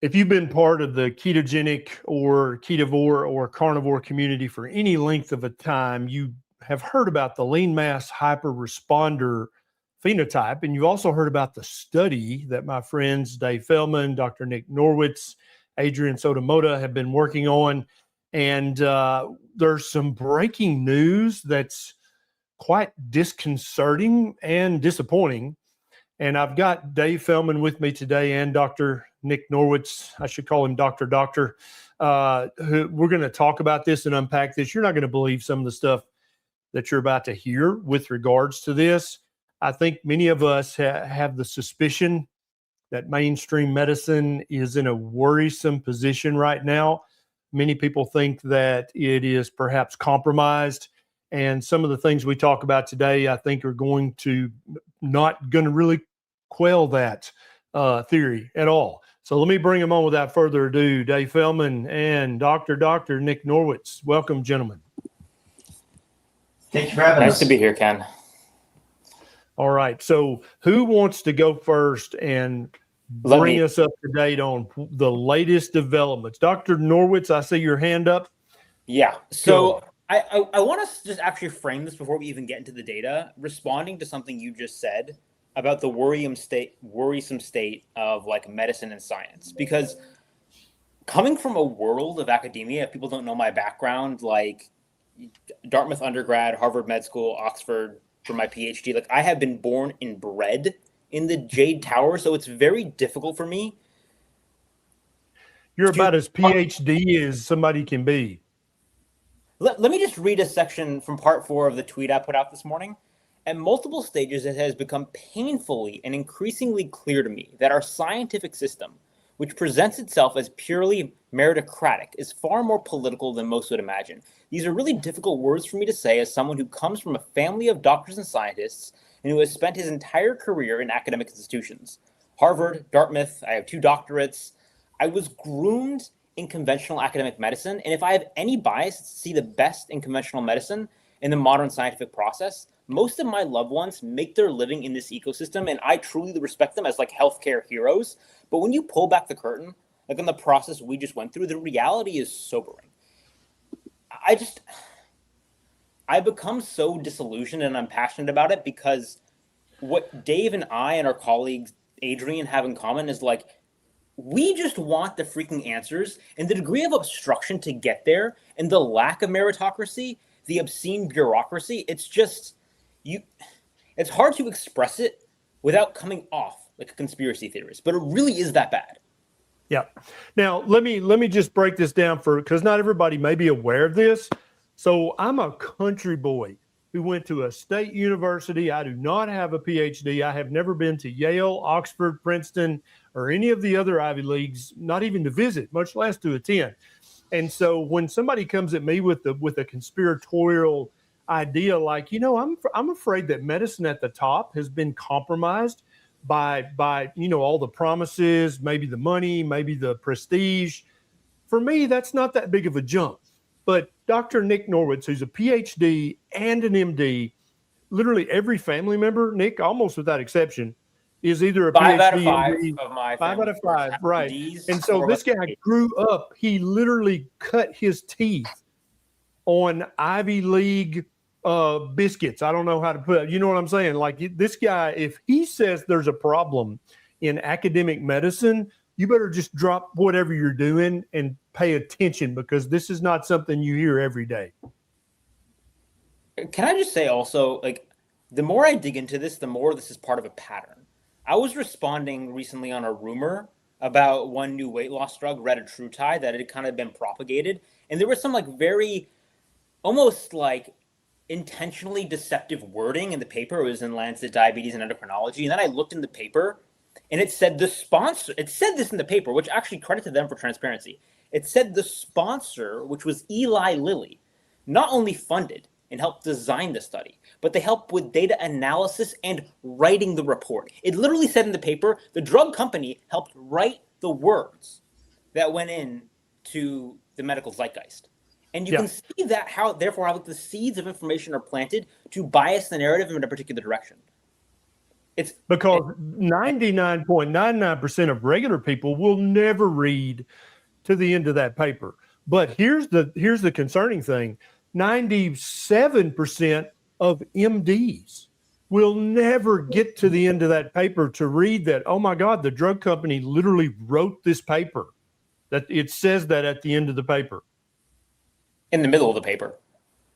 If you've been part of the ketogenic or ketovore or carnivore community for any length of a time, you have heard about the lean mass hyper-responder phenotype. And you've also heard about the study that my friends Dave Feldman, Dr. Nick Norwitz, Adrian Sotomoda have been working on. And there's some breaking news that's quite disconcerting and disappointing. And I've got Dave Feldman with me today and Dr. Nick Norwitz. I should call him Dr. Doctor. We're going to talk about this and unpack this. You're not going to believe some of the stuff that you're about to hear with regards to this. I think many of us have the suspicion that mainstream medicine is in a worrisome position right now. Many people think that it is perhaps compromised. And some of the things we talk about today, I think, are not going to really quell that theory at all. So let me bring him on without further ado. Dave Feldman and Dr. Nick Norwitz. Welcome, gentlemen. Thank you for having us. Nice to be here, Ken. All right. So who wants to go first and bring us up to date on the latest developments? Dr. Norwitz, I see your hand up. Yeah. So I want to just actually frame this before we even get into the data, responding to something you just said about the worrisome state of like medicine and science. Because coming from a world of academia, if people don't know my background, like Dartmouth undergrad, Harvard Med School, Oxford for my PhD, like I have been born and bred in the Jade Tower, so it's very difficult for me. You're about as PhD as somebody can be. Let me just read a section from part 4 of the tweet I put out this morning. At multiple stages, it has become painfully and increasingly clear to me that our scientific system, which presents itself as purely meritocratic, is far more political than most would imagine. These are really difficult words for me to say as someone who comes from a family of doctors and scientists and who has spent his entire career in academic institutions. Harvard, Dartmouth, I have 2 doctorates. I was groomed in conventional academic medicine, and if I have any bias to see the best in conventional medicine in the modern scientific process, most of my loved ones make their living in this ecosystem, and I truly respect them as like healthcare heroes. But when you pull back the curtain, like in the process we just went through, the reality is sobering. I become so disillusioned, and I'm passionate about it because what Dave and I and our colleague Adrian have in common is like, we just want the freaking answers, and the degree of obstruction to get there and the lack of meritocracy, the obscene bureaucracy, it's hard to express it without coming off like a conspiracy theorist, but it really is that bad. Yeah. Now, let me just break this down because not everybody may be aware of this. So I'm a country boy who went to a state university. I do not have a PhD. I have never been to Yale, Oxford, Princeton, or any of the other Ivy Leagues, not even to visit, much less to attend. And so when somebody comes at me with a conspiratorial idea, like, I'm afraid that medicine at the top has been compromised by all the promises, maybe the money, maybe the prestige. For me, that's not that big of a jump. But Dr. Nick Norwitz, who's a PhD and an MD, literally every family member, Nick, almost without exception, is either a 5 PhD, out of 5 MD, of my 5 out of 5, right? D's, and so this guy grew up. He literally cut his teeth on Ivy League biscuits. I don't know how to put it. You know what I'm saying? Like this guy, if he says there's a problem in academic medicine, you better just drop whatever you're doing and pay attention, because this is not something you hear every day. Can I just say also, like, the more I dig into this, the more this is part of a pattern. I was responding recently on a rumor about one new weight loss drug, retatrutide, that had kind of been propagated. And there was some like very almost like intentionally deceptive wording in the paper. It was in Lancet Diabetes and Endocrinology. And then I looked in the paper and it said this in the paper, which actually credit to them for transparency. It said the sponsor, which was Eli Lilly, not only funded and helped design the study, but they helped with data analysis and writing the report. It literally said in the paper, the drug company helped write the words that went in to the medical zeitgeist. And you can see that how the seeds of information are planted to bias the narrative in a particular direction. because 99.99% of regular people will never read to the end of that paper. But here's the concerning thing. 97% of MDs will never get to the end of that paper to read that, oh my God, the drug company literally wrote this paper. That it says that at the end of the paper. In the middle of the paper.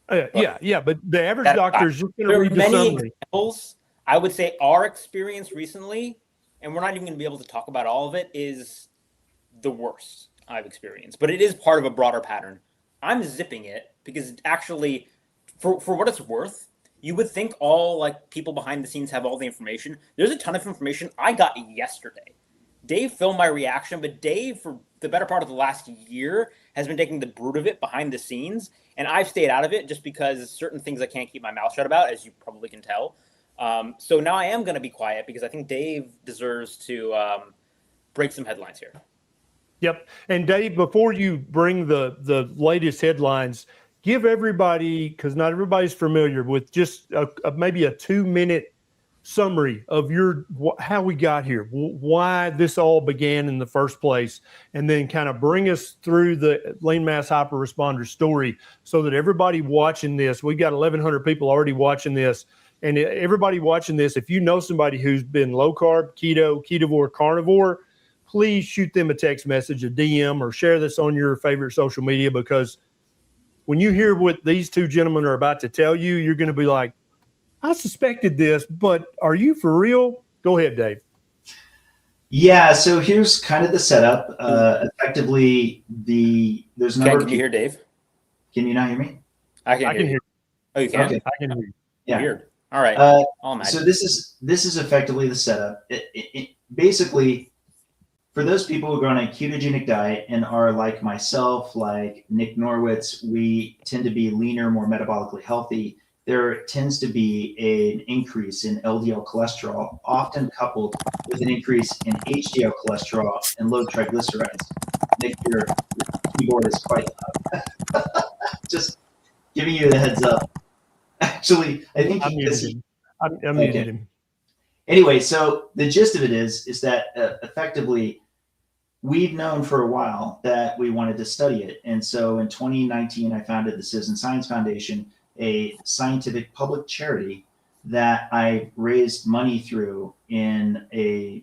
Yeah, but the average doctor is just going to read the summary. Examples. I would say our experience recently, and we're not even going to be able to talk about all of it, is the worst I've experienced. But it is part of a broader pattern. I'm zipping it because actually, for what it's worth, you would think all like people behind the scenes have all the information. There's a ton of information I got yesterday. Dave filmed my reaction, but Dave, for the better part of the last year, has been taking the brunt of it behind the scenes. And I've stayed out of it just because certain things I can't keep my mouth shut about, as you probably can tell. So now I am going to be quiet because I think Dave deserves to break some headlines here. Yep. And Dave, before you bring the latest headlines, give everybody, because not everybody's familiar with, just maybe a 2-minute summary of how we got here, why this all began in the first place, and then kind of bring us through the lean mass hyperresponder story so that everybody watching this, we've got 1,100 people already watching this, and everybody watching this, if you know somebody who's been low carb, keto, ketovore, carnivore, please shoot them a text message, a DM, or share this on your favorite social media, because when you hear what these two gentlemen are about to tell you, you're going to be like, I suspected this, but are you for real? Go ahead, Dave. Yeah, so here's kind of the setup. Effectively, there's a number of Can you hear Dave? Can you not hear me? I can hear you. Oh, you can? Okay. I can hear you. Yeah. Weird. All right. So this is effectively the setup. Basically, for those people who go on a ketogenic diet and are like myself, like Nick Norwitz, we tend to be leaner, more metabolically healthy. There tends to be an increase in LDL cholesterol, often coupled with an increase in HDL cholesterol and low triglycerides. Nick, your keyboard is quite loud. Just giving you the heads up. Actually, I think I'm muted him. Anyway, so the gist of it is that effectively, we've known for a while that we wanted to study it. And so in 2019, I founded the Citizen Science Foundation, a scientific public charity that I raised money through in a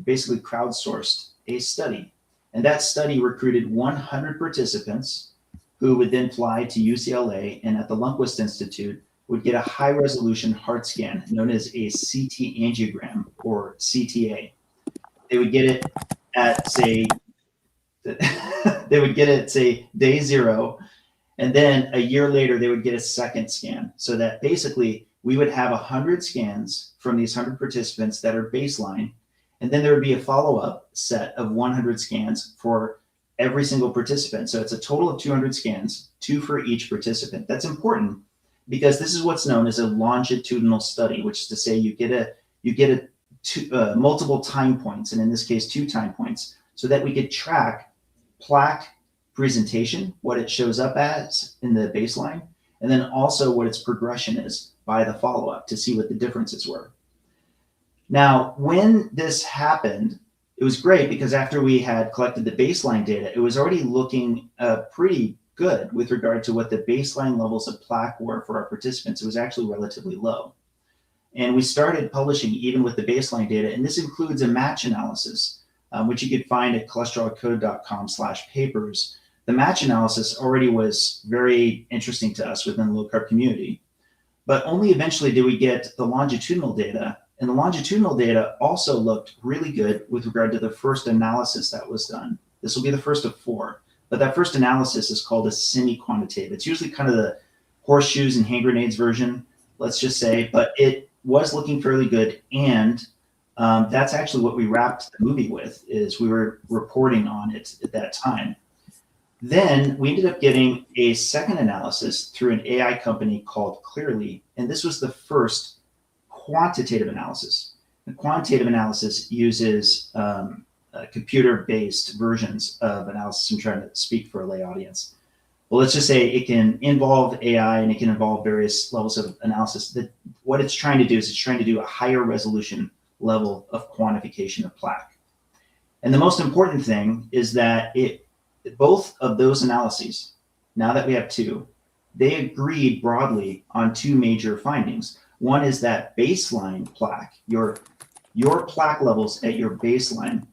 basically crowdsourced a study. And that study recruited 100 participants who would then fly to UCLA and at the Lundquist Institute would get a high resolution heart scan known as a CT angiogram, or CTA. They would get it at say day 0. And then a year later, they would get a second scan, so that basically we would have 100 scans from these 100 participants that are baseline. And then there would be a follow-up set of 100 scans for every single participant. So it's a total of 200 scans, 2 for each participant. That's important because this is what's known as a longitudinal study, which is to say you get multiple time points, and in this case, 2 time points, so that we could track plaque presentation, what it shows up as in the baseline, and then also what its progression is by the follow-up to see what the differences were. Now, when this happened, it was great because after we had collected the baseline data, it was already looking pretty good with regard to what the baseline levels of plaque were for our participants. It was actually relatively low. And we started publishing even with the baseline data, and this includes a match analysis, which you could find at cholesterolcode.com/papers. The match analysis already was very interesting to us within the low carb community, but only eventually did we get the longitudinal data. And the longitudinal data also looked really good with regard to the first analysis that was done. This will be the first of 4, but that first analysis is called a semi-quantitative. It's usually kind of the horseshoes and hand grenades version, let's just say, but it was looking fairly good. And that's actually what we wrapped the movie with, is we were reporting on it at that time. Then we ended up getting a second analysis through an AI company called Clearly, and this was the first quantitative analysis. The quantitative analysis uses computer-based versions of analysis. I'm trying to speak for a lay audience. well, let's just say it can involve AI and it can involve various levels of analysis. That what it's trying to do is it's trying to do a higher resolution level of quantification of plaque. And the most important thing is that both of those analyses, now that we have two, they agreed broadly on two major findings. One is that baseline plaque, your plaque levels at your baseline,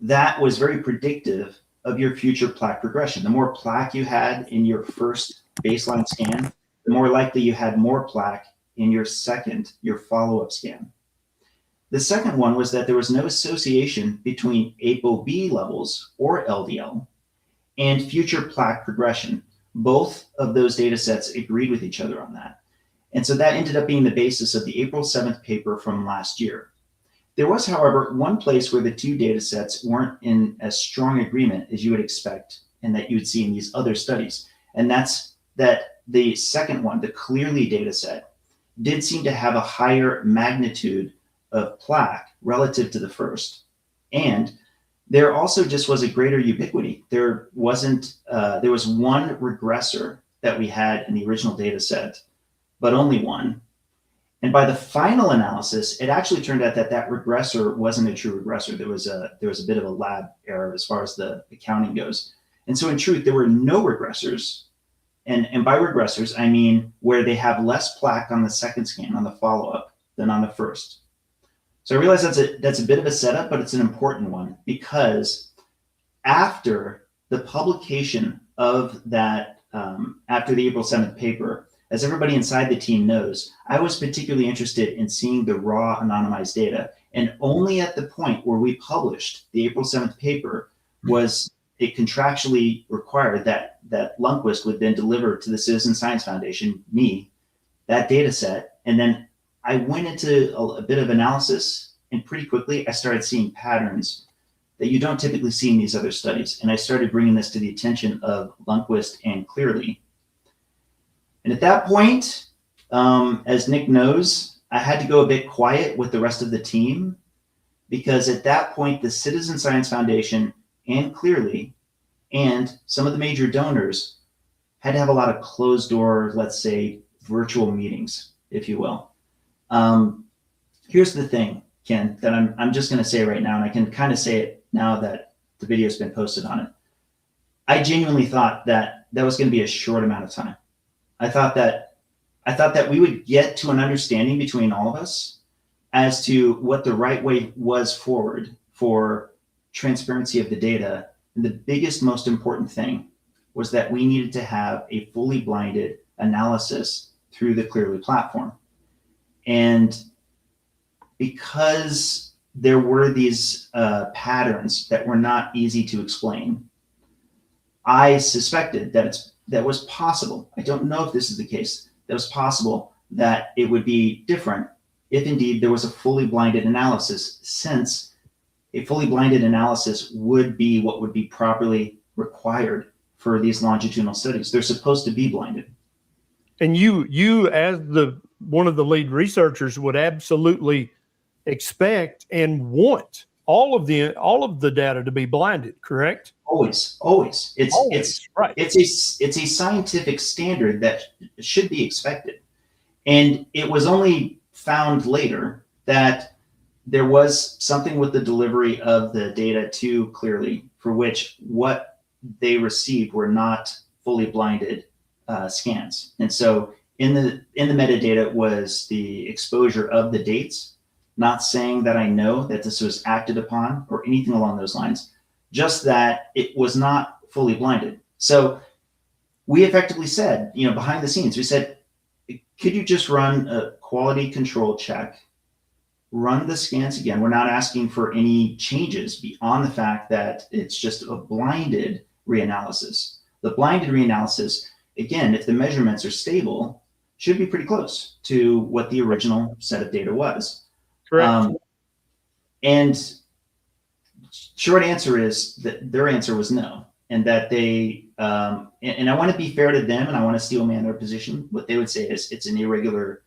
that was very predictive of your future plaque progression. The more plaque you had in your first baseline scan, the more likely you had more plaque in your follow-up scan. The second one was that there was no association between ApoB levels or LDL and future plaque progression. Both of those data sets agreed with each other on that. And so that ended up being the basis of the April 7th paper from last year. There was, however, one place where the two data sets weren't in as strong agreement as you would expect and that you would see in these other studies. And that's that the second one, the Clearly data set, did seem to have a higher magnitude of plaque relative to the first. And there also just was a greater ubiquity. There was one regressor that we had in the original data set, but only one. And by the final analysis, it actually turned out that that regressor wasn't a true regressor. There was a bit of a lab error as far as the accounting goes. And so in truth, there were no regressors. And by regressors, I mean where they have less plaque on the second scan, on the follow-up, than on the first. So I realize that's a bit of a setup, but it's an important one, because after the publication of that, after the April 7th paper, as everybody inside the team knows, I was particularly interested in seeing the raw anonymized data. And only at the point where we published the April 7th paper was it contractually required that Lundquist would then deliver to the Citizen Science Foundation, me, that data set. And then I went into a bit of analysis, and pretty quickly I started seeing patterns that you don't typically see in these other studies. And I started bringing this to the attention of Lundquist and Clearly. And at that point, as Nick knows, I had to go a bit quiet with the rest of the team, because at that point, the Citizen Science Foundation and Clearly and some of the major donors had to have a lot of closed door, let's say, virtual meetings, if you will. Here's the thing, Ken, that I'm just going to say right now, and I can kind of say it now that the video's been posted on it. I genuinely thought that was going to be a short amount of time. I thought that we would get to an understanding between all of us as to what the right way was forward for transparency of the data. And the biggest, most important thing was that we needed to have a fully blinded analysis through the Clearly platform. And because there were these patterns that were not easy to explain, I suspected that was possible. I don't know if this is the case. That was possible that it would be different if indeed there was a fully blinded analysis, since a fully blinded analysis would be what would be properly required for these longitudinal studies. They're supposed to be blinded. And you as one of the lead researchers would absolutely expect and want all of the data to be blinded, correct? Always. It's right. It's a scientific standard that should be expected. And it was only found later that there was something with the delivery of the data to Clearly, for which what they received were not fully blinded scans. And so in the metadata was the exposure of the dates, not saying that I know that this was acted upon or anything along those lines, just that it was not fully blinded. So we effectively said, behind the scenes, we said, could you just run a quality control check, run the scans again? We're not asking for any changes beyond the fact that it's just a blinded reanalysis. The blinded reanalysis, again, if the measurements are stable, should be pretty close to what the original set of data was. Correct. And short answer is that their answer was no, and that they, and I want to be fair to them, and I want to steel man their position. What they would say is it's an irregular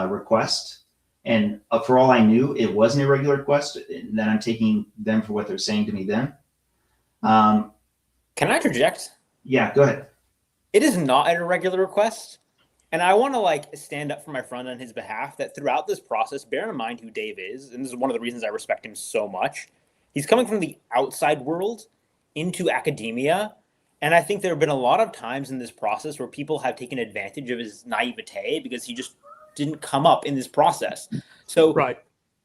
request. And for all I knew, it was an irregular request, and then I'm taking them for what they're saying to me then. Can I interject? Yeah, go ahead. It is not an irregular request. And I want to like stand up for my friend on his behalf that throughout this process, bear in mind who Dave is, and this is one of the reasons I respect him so much. He's coming from the outside world into academia. And I think there have been a lot of times in this process where people have taken advantage of his naivete because he just didn't come up in this process. So Right.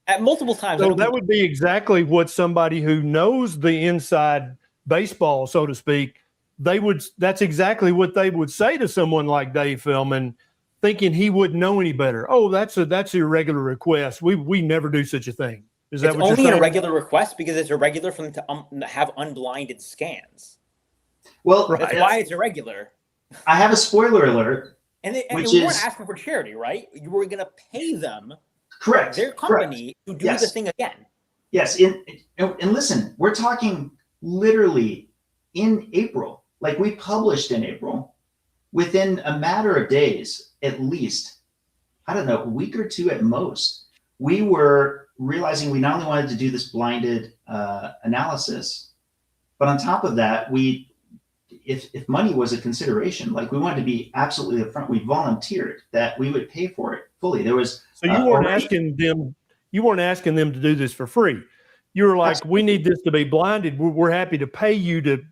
at multiple times, So that would be exactly what somebody who knows the inside baseball, so to speak, that's exactly what they would say to someone like Dave Feldman, thinking he wouldn't know any better. Oh, that's an irregular request. We never do such a thing. Is that it's what you're only saying? an irregular request because it's irregular for them to have unblinded scans. Well, Right. That's why it's irregular. I have a spoiler alert. And Which we weren't is- asking for charity, right? You were going to pay them, Correct. their company, to do Yes. the thing again. Yes. And listen, we're talking literally in April. Like we published in April, within a matter of days, at least, I don't know, a week or two at most, we were realizing we not only wanted to do this blinded analysis, but on top of that, if money was a consideration, like we wanted to be absolutely upfront, we volunteered that we would pay for it fully. There was So you weren't asking them to do this for free. You were like, we need this to be blinded. We're happy to pay you to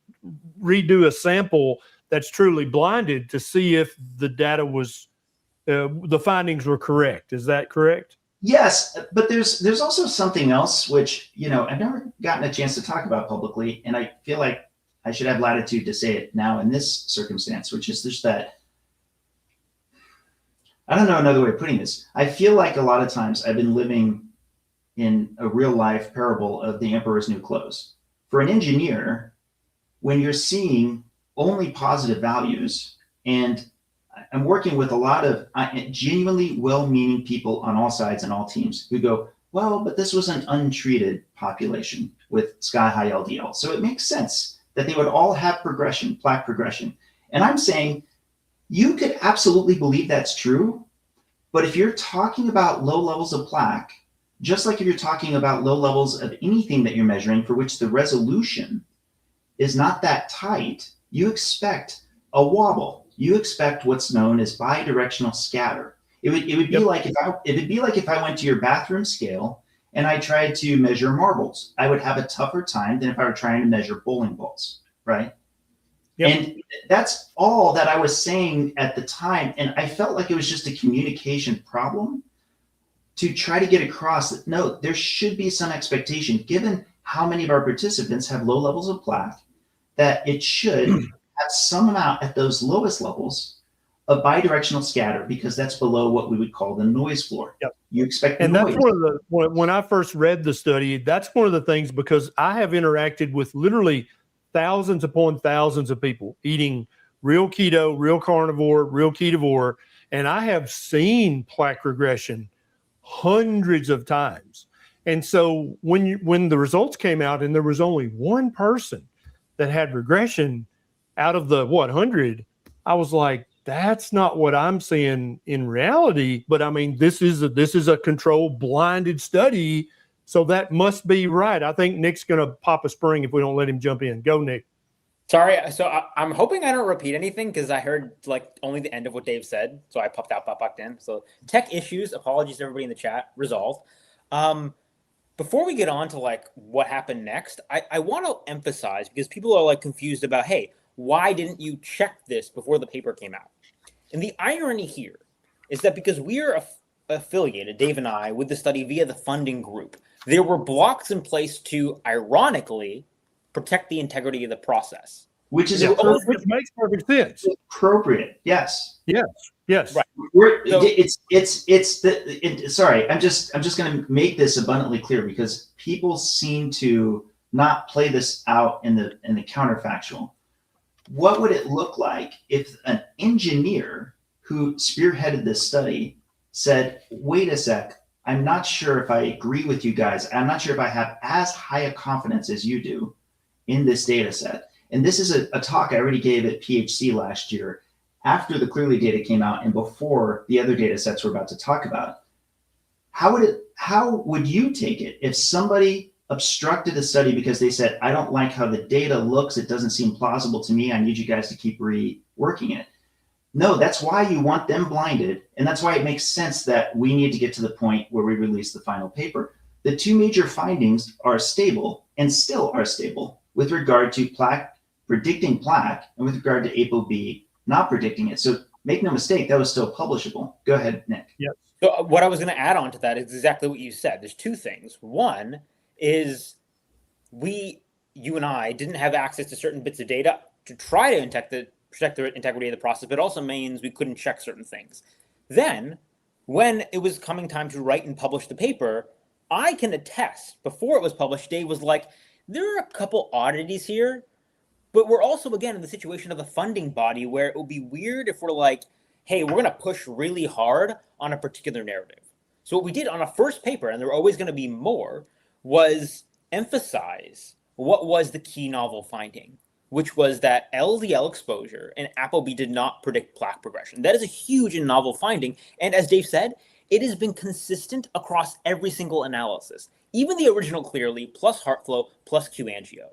redo a sample that's truly blinded to see if the data was, the findings were correct. Is that correct? Yes, but there's also something else which, I've never gotten a chance to talk about publicly, and I feel like I should have latitude to say it now in this circumstance, which is just that, I don't know another way of putting this. I feel like a lot of times I've been living in a real life parable of the emperor's new clothes. For an engineer, when you're seeing only positive values, and I'm working with a lot of genuinely well-meaning people on all sides and all teams who go, well, but this was an untreated population with sky-high LDL. So it makes sense that they would all have progression, plaque progression. And I'm saying you could absolutely believe that's true, but if you're talking about low levels of plaque, just like if you're talking about low levels of anything that you're measuring for which the resolution is not that tight, you expect a wobble. You expect what's known as bidirectional scatter. It would be like if I went to your bathroom scale and I tried to measure marbles. I would have a tougher time than if I were trying to measure bowling balls, right? Yep. And that's all that I was saying at the time. And I felt like it was just a communication problem to try to get across that, no, there should be some expectation, given how many of our participants have low levels of plaque, that it should have some amount at those lowest levels of bidirectional scatter, because that's below what we would call the noise floor. Yep. You expect and noise. That's when I first read the study, that's one of the things, because I have interacted with literally thousands upon thousands of people eating real keto, real carnivore, real ketovore, and I have seen plaque regression hundreds of times. And so when the results came out and there was only one person that had regression out of the 100, I was like, that's not what I'm seeing in reality. But I mean, this is a controlled blinded study, so that must be right. I think Nick's going to pop a spring if we don't let him jump in. Go, Nick. Sorry. So I'm hoping I don't repeat anything, because I heard like only the end of what Dave said. So I popped back in. So tech issues, apologies to everybody in the chat, resolved. Before we get on to like what happened next, I want to emphasize, because people are like confused about, hey, why didn't you check this before the paper came out? And the irony here is that because we are affiliated, Dave and I, with the study via the funding group, there were blocks in place to, ironically, protect the integrity of the process. Which is which makes perfect sense. Appropriate. Yes. Yes. Right. Sorry, I'm just going to make this abundantly clear, because people seem to not play this out in the counterfactual. What would it look like if an engineer who spearheaded this study said, wait a sec, I'm not sure if I agree with you guys. I'm not sure if I have as high a confidence as you do in this data set. And this is a talk I already gave at PHC last year, after the Clearly data came out and before the other data sets we're about to talk about. How would you take it if somebody obstructed the study because they said, I don't like how the data looks. It doesn't seem plausible to me. I need you guys to keep reworking it. No, that's why you want them blinded. And that's why it makes sense that we need to get to the point where we release the final paper. The two major findings are stable and still are stable with regard to plaque, predicting plaque, and with regard to ApoB not predicting it. So make no mistake, that was still publishable. Go ahead, Nick. Yep. So what I was going to add on to that is exactly what you said. There's two things. One is you and I didn't have access to certain bits of data to try to protect the integrity of the process, but it also means we couldn't check certain things. Then, when it was coming time to write and publish the paper, I can attest, before it was published, Dave was like, there are a couple oddities here, but we're also, again, in the situation of a funding body where it would be weird if we're like, hey, we're going to push really hard on a particular narrative. So what we did on a first paper, and there were always going to be more, was emphasize what was the key novel finding, which was that LDL exposure and ApoB did not predict plaque progression. That is a huge and novel finding. And as Dave said, it has been consistent across every single analysis, even the original Clearly, plus HeartFlow, plus Q-Angio.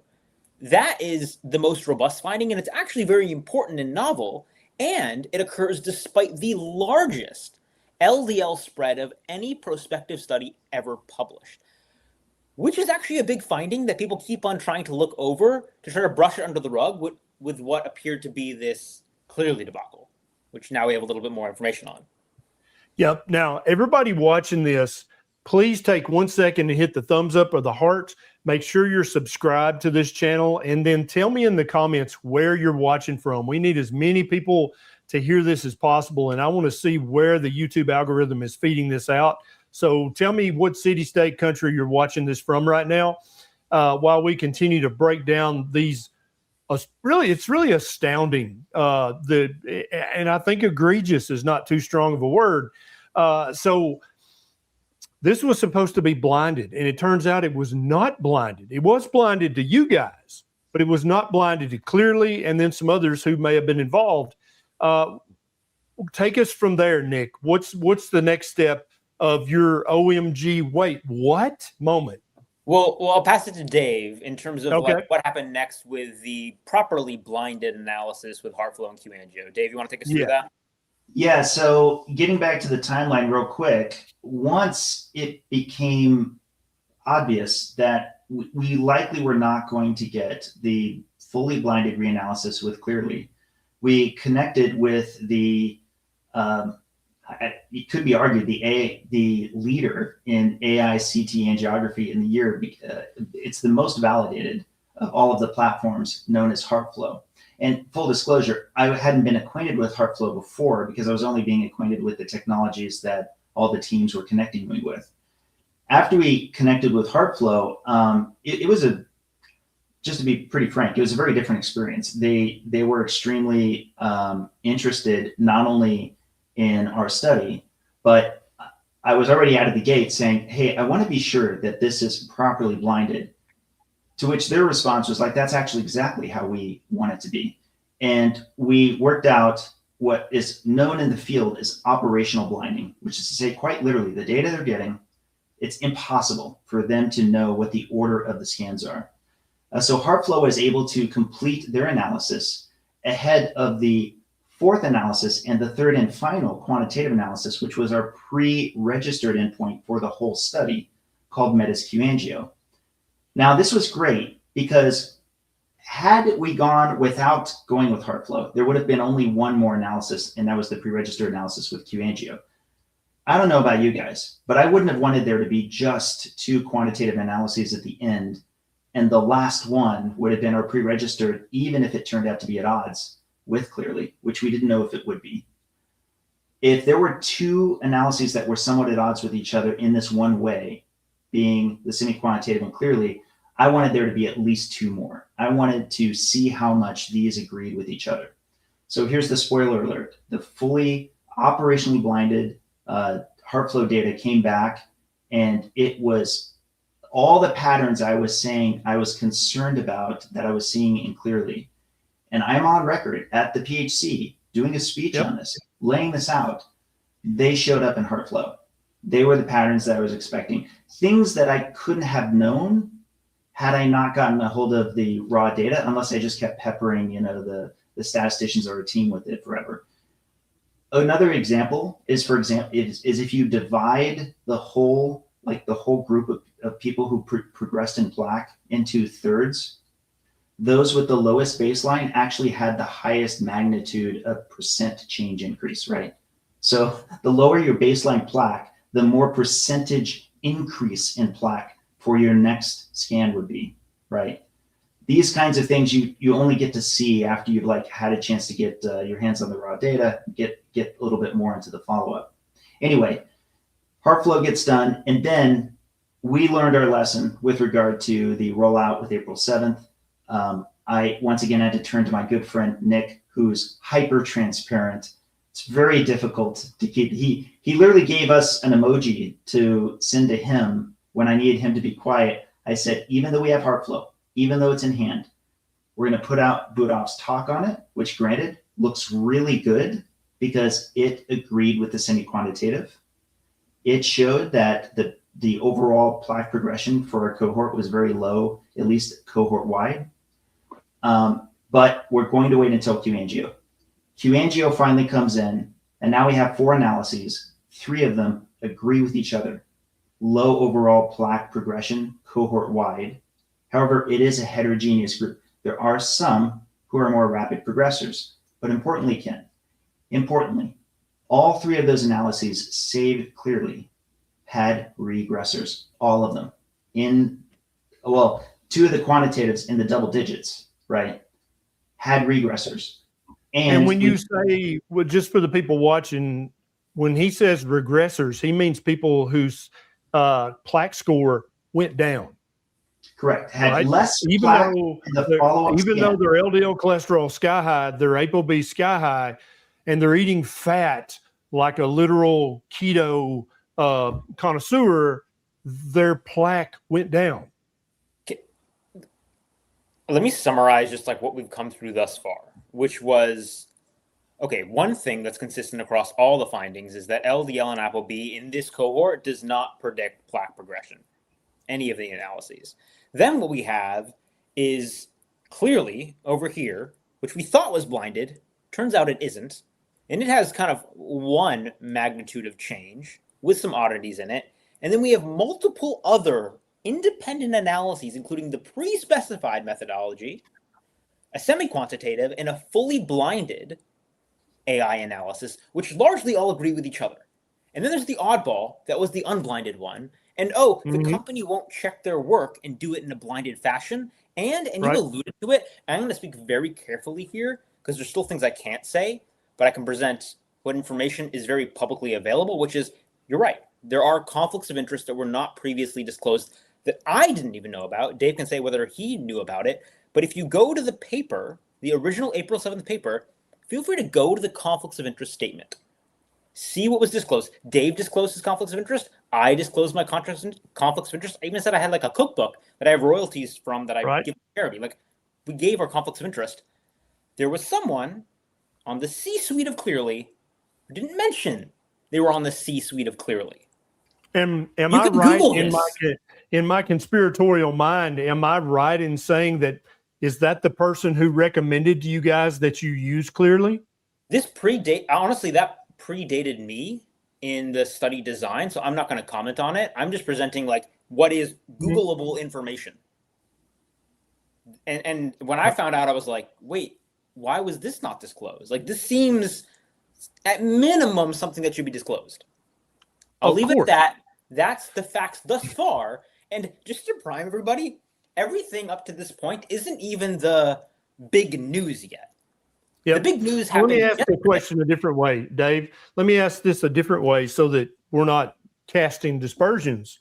That is the most robust finding, and it's actually very important and novel, and it occurs despite the largest LDL spread of any prospective study ever published, which is actually a big finding that people keep on trying to look over to try to brush it under the rug with what appeared to be this Clearly debacle, which now we have a little bit more information on. Yep. Now, everybody watching this, please take 1 second to hit the thumbs up or the heart. Make sure you're subscribed to this channel, and then tell me in the comments where you're watching from. We need as many people to hear this as possible, and I want to see where the YouTube algorithm is feeding this out. So tell me what city, state, country you're watching this from right now, while we continue to break down these. It's really astounding. And I think egregious is not too strong of a word. So this was supposed to be blinded, and it turns out it was not blinded. It was blinded to you guys, but it was not blinded to Clearly and then some others who may have been involved. Take us from there, Nick. What's the next step of your OMG, wait, what moment? Well, I'll pass it to Dave in terms of Okay. what happened next with the properly blinded analysis with HeartFlow and Q-Angio. Dave, you want to take us through that? Yeah, so getting back to the timeline real quick, once it became obvious that we likely were not going to get the fully blinded reanalysis with Clearly, we connected with the, it could be argued, the leader in AI CT angiography in the year. It's the most validated of all of the platforms, known as HeartFlow. And full disclosure, I hadn't been acquainted with HeartFlow before because I was only being acquainted with the technologies that all the teams were connecting me with. After we connected with HeartFlow, it was just to be pretty frank, it was a very different experience. They were extremely interested not only in our study, but I was already out of the gate saying, hey, I want to be sure that this is properly blinded. To which their response was like, that's actually exactly how we want it to be. And we worked out what is known in the field as operational blinding, which is to say, quite literally, the data they're getting, it's impossible for them to know what the order of the scans are. So HeartFlow was able to complete their analysis ahead of the fourth analysis and the third and final quantitative analysis, which was our pre-registered endpoint for the whole study, called METIS Q-Angio. Now, this was great because had we gone without going with HeartFlow, there would have been only one more analysis, and that was the pre-registered analysis with Q-Angio. I don't know about you guys, but I wouldn't have wanted there to be just two quantitative analyses at the end, and the last one would have been our pre-registered, even if it turned out to be at odds with Clearly, which we didn't know if it would be. If there were two analyses that were somewhat at odds with each other in this one way, being the semi-quantitative and Clearly, I wanted there to be at least two more. I wanted to see how much these agreed with each other. So here's the spoiler alert. The fully operationally blinded HeartFlow data came back, and it was all the patterns I was saying I was concerned about that I was seeing in Clearly. And I'm on record at the PHC doing a speech on this, laying this out. They showed up in HeartFlow. They were the patterns that I was expecting. Things that I couldn't have known had I not gotten a hold of the raw data, unless I just kept peppering, the statisticians or a team with it forever. Another example is, if you divide the whole group of people who progressed in plaque into thirds, those with the lowest baseline actually had the highest magnitude of percent change increase, right? So the lower your baseline plaque, the more percentage increase in plaque for your next scan would be, right? These kinds of things you only get to see after you've had a chance to get your hands on the raw data, get a little bit more into the follow-up. Anyway, HeartFlow gets done, and then we learned our lesson with regard to the rollout with April 7th. I once again had to turn to my good friend Nick, who's hyper transparent. It's very difficult to keep. He literally gave us an emoji to send to him when I needed him to be quiet. I said, even though we have HeartFlow, even though it's in hand, we're going to put out Budov's talk on it, which granted looks really good because it agreed with the semi-quantitative. It showed that the overall plaque progression for our cohort was very low, at least cohort-wide. But we're going to wait until QAngio. QAngio finally comes in, and now we have 4 analyses. 3 of them agree with each other. Low overall plaque progression cohort-wide. However, it is a heterogeneous group. There are some who are more rapid progressors. But importantly, all 3 of those analyses, saved clearly, had regressors, all of them. 2 of the quantitatives in the double digits, right, had regressors. And when you say, well, just for the people watching, when he says regressors, he means people whose plaque score went down. Correct. Had right? less even plaque though in the follow-up even scan. though their LDL cholesterol sky high, their ApoB sky high, and they're eating fat like a literal keto connoisseur, their plaque went down. Let me summarize just what we've come through thus far, which was, okay, one thing that's consistent across all the findings is that LDL and ApoB in this cohort does not predict plaque progression, any of the analyses. Then what we have is clearly over here, which we thought was blinded, turns out it isn't, and it has kind of one magnitude of change with some oddities in it, and then we have multiple other independent analyses, including the pre-specified methodology, a semi-quantitative, and a fully blinded AI analysis, which largely all agree with each other. And then there's the oddball, that was the unblinded one. And the company won't check their work and do it in a blinded fashion. And you alluded to it, and I'm going to speak very carefully here, because there's still things I can't say, but I can present what information is very publicly available, which is, you're right, there are conflicts of interest that were not previously disclosed that I didn't even know about. Dave can say whether he knew about it. But if you go to the paper, the original April 7th paper, feel free to go to the conflicts of interest statement. See what was disclosed. Dave disclosed his conflicts of interest. I disclosed my conflicts of interest. I even said I had a cookbook that I have royalties from that I give to charity. We gave our conflicts of interest. There was someone on the C-suite of Clearly who didn't mention they were on the C-suite of Clearly. Am I right in my conspiratorial mind? Am I right in saying that is that the person who recommended to you guys that you use Clearly? That predated me in the study design, so I'm not going to comment on it. I'm just presenting what is Googleable information. And when I found out, I was like, wait, why was this not disclosed? This seems at minimum something that should be disclosed. I'll leave it at that. That's the facts thus far. And just to prime everybody, everything up to this point isn't even the big news yet. Yep. The big news happened. Let me ask the question a different way, Dave. Let me ask this a different way so that we're not casting dispersions.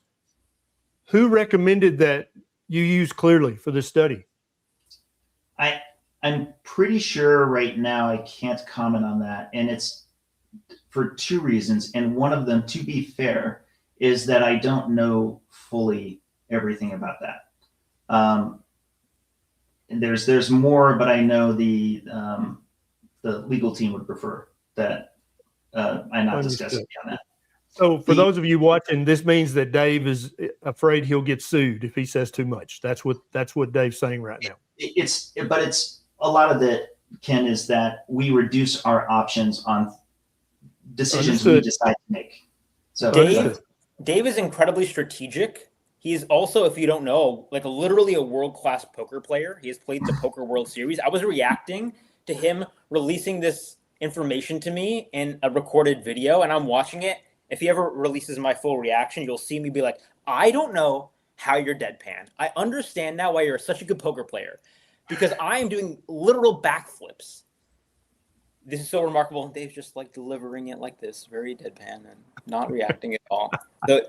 Who recommended that you use Clearly for this study? I'm pretty sure right now I can't comment on that. And it's for 2 reasons. And one of them, to be fair, is that I don't know fully everything about that. And there's more, but I know the legal team would prefer that I not discuss on that. So for those of you watching, this means that Dave is afraid he'll get sued if he says too much. That's what Dave's saying right now. It's a lot of it, Ken, is that we reduce our options on decisions we decide to make. So Dave is incredibly strategic. He's also, if you don't know, like literally a world-class poker player. He has played the Poker World Series. I was reacting to him releasing this information to me in a recorded video, and I'm watching it. If he ever releases my full reaction, you'll see me be like, I don't know how you're deadpan. I understand now why you're such a good poker player, because I am doing literal backflips. This is so remarkable. Dave's just like delivering it like this, very deadpan and not reacting at all.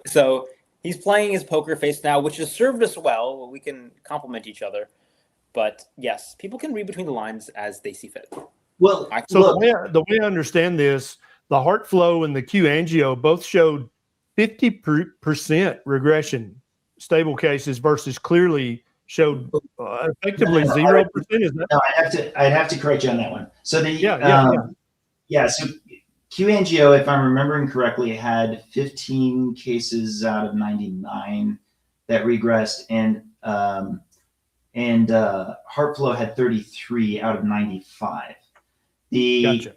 So he's playing his poker face now, which has served us well. We can complement each other. But yes, people can read between the lines as they see fit. Well, so the way I understand this, the heart flow and the Q angio both showed 50% regression, stable cases versus clearly showed effectively 0%. Is that? No, I'd have to correct you on that one. So so Q angio, if I'm remembering correctly, had 15 cases out of 99 that regressed, and heart flow had 33 out of 95. Gotcha.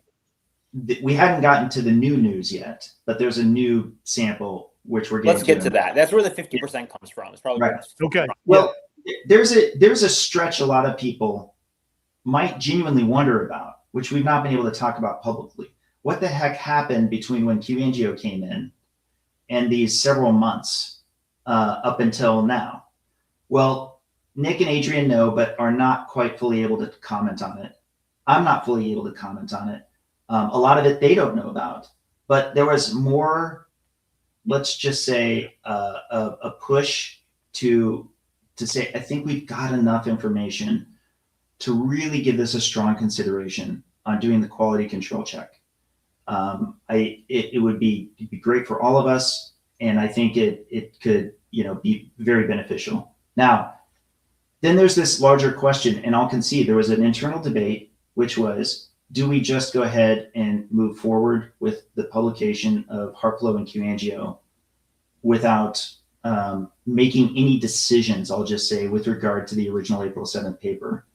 We hadn't gotten to the new news yet, but there's a new sample which we're getting. Let's get to that. That's where the 50% comes from. It's probably right. Okay. Well, there's a stretch a lot of people might genuinely wonder about, which we've not been able to talk about publicly. What the heck happened between when Q angio came in and these several months up until now? Well, Nick and Adrian know, but are not quite fully able to comment on it. I'm not fully able to comment on it. A lot of it they don't know about, but there was more, let's just say, a push to say, I think we've got enough information to really give this a strong consideration on doing the quality control check. It would be great for all of us, and I think it could be very beneficial. Now, then there's this larger question, and I'll concede there was an internal debate, which was, do we just go ahead and move forward with the publication of heart flow and Q angio without making any decisions, I'll just say, with regard to the original April 7th paper?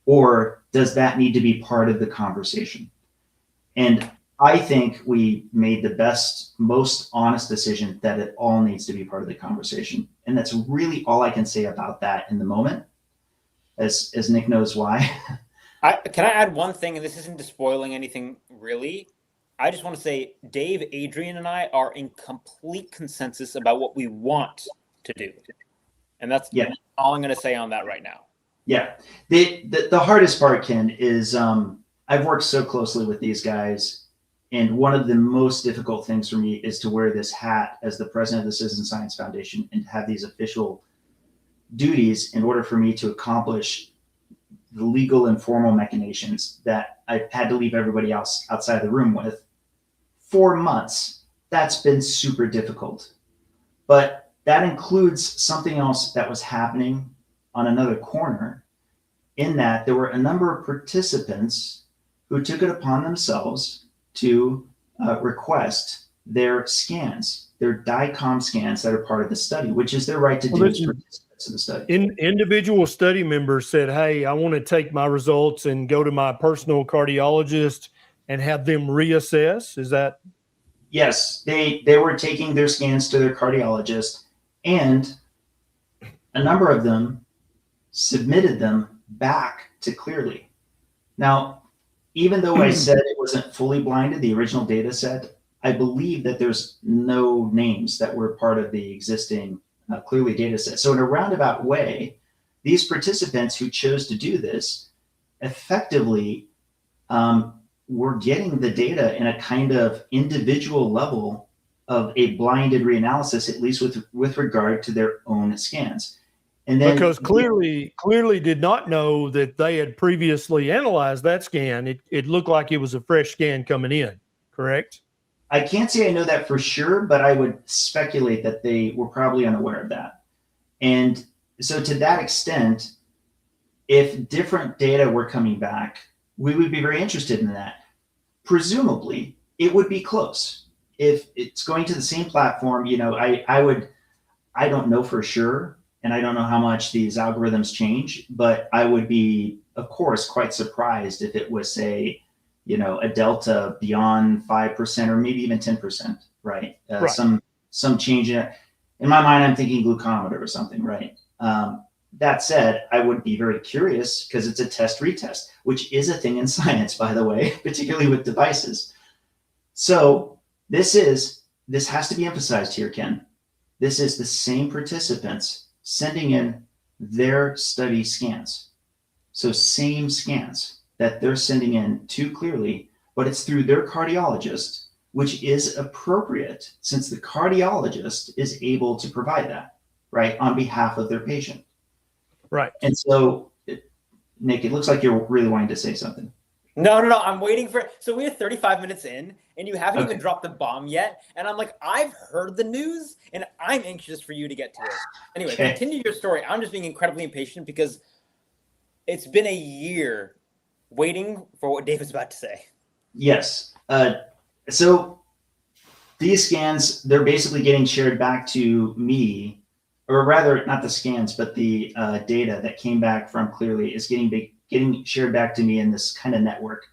Or does that need to be part of the conversation? And I think we made the best, most honest decision that it all needs to be part of the conversation. And that's really all I can say about that in the moment, as Nick knows why. Can I add one thing? And this isn't spoiling anything really. I just want to say Dave, Adrian, and I are in complete consensus about what we want to do. And that's all I'm going to say on that right now. Yeah. The hardest part, Ken, is I've worked so closely with these guys. And one of the most difficult things for me is to wear this hat as the president of the Citizen Science Foundation and have these official duties in order for me to accomplish the legal and formal machinations that I've had to leave everybody else outside the room with. 4 months. That's been super difficult. But that includes something else that was happening on another corner, in that there were a number of participants who took it upon themselves to request their scans, their DICOM scans that are part of the study, which is their right to do as participants in the study. Individual study members said, hey, I want to take my results and go to my personal cardiologist and have them reassess. Is that? Yes, they were taking their scans to their cardiologist, and a number of them submitted them back to Clearly. Now, even though I said it wasn't fully blinded, the original data set, I believe that there's no names that were part of the existing Clearly data set. So in a roundabout way, these participants who chose to do this effectively were getting the data in a kind of individual level of a blinded reanalysis, at least with regard to their own scans. And then, because clearly did not know that they had previously analyzed that scan. It looked like it was a fresh scan coming in, correct? I can't say I know that for sure, but I would speculate that they were probably unaware of that. And so to that extent, if different data were coming back, we would be very interested in that. Presumably, it would be close. If it's going to the same platform, I I don't know for sure, and I don't know how much these algorithms change, but I would be, of course, quite surprised if it was, say, a delta beyond 5% or maybe even 10%, right? Right. Some change in it. In my mind, I'm thinking glucometer or something, right? That said, I would be very curious because it's a test retest, which is a thing in science, by the way, particularly with devices. So this has to be emphasized here, Ken. This is the same participants sending in their study scans. So same scans that they're sending in to Clearly, but it's through their cardiologist, which is appropriate since the cardiologist is able to provide that, right, on behalf of their patient. Right. And so, Nick, it looks like you're really wanting to say something. No. I'm waiting for it. So we are 35 minutes in, and you haven't even dropped the bomb yet. And I'm like, I've heard the news, and I'm anxious for you to get to it. Anyway, Continue your story. I'm just being incredibly impatient because it's been a year waiting for what Dave is about to say. Yes. So these scans, they're basically getting shared back to me, or rather, not the scans, but the data that came back from Clearly is getting shared back to me in this kind of network.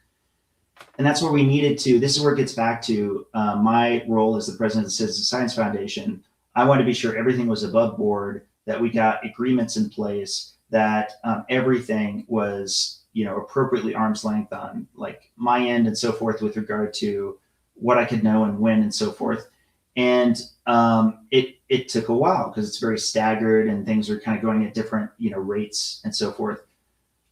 And that's where we needed to, this is where it gets back to my role as the president of the Citizen Science Foundation. I wanted to be sure everything was above board, that we got agreements in place, that everything was, appropriately arm's length on like my end and so forth with regard to what I could know and when and so forth. And it took a while because it's very staggered and things are kind of going at different, rates and so forth.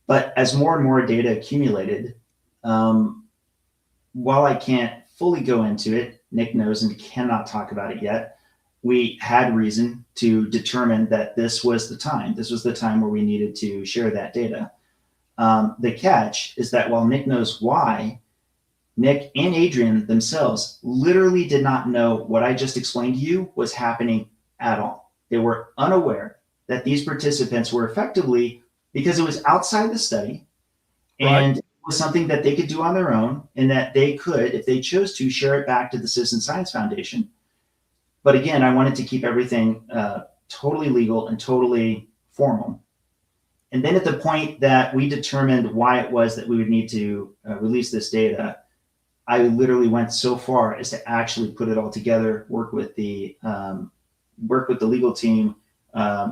But as more and more data accumulated, while I can't fully go into it, Nick knows and cannot talk about it yet, we had reason to determine that this was the time. This was the time where we needed to share that data. The catch is that while Nick knows why, Nick and Adrian themselves literally did not know what I just explained to you was happening at all. They were unaware that these participants were effectively, because it was outside the study, and it was something that they could do on their own, and that they could, if they chose to, share it back to the Citizen Science Foundation. But again, I wanted to keep everything totally legal and totally formal. And then at the point that we determined why it was that we would need to release this data, I literally went so far as to actually put it all together, work with the legal team,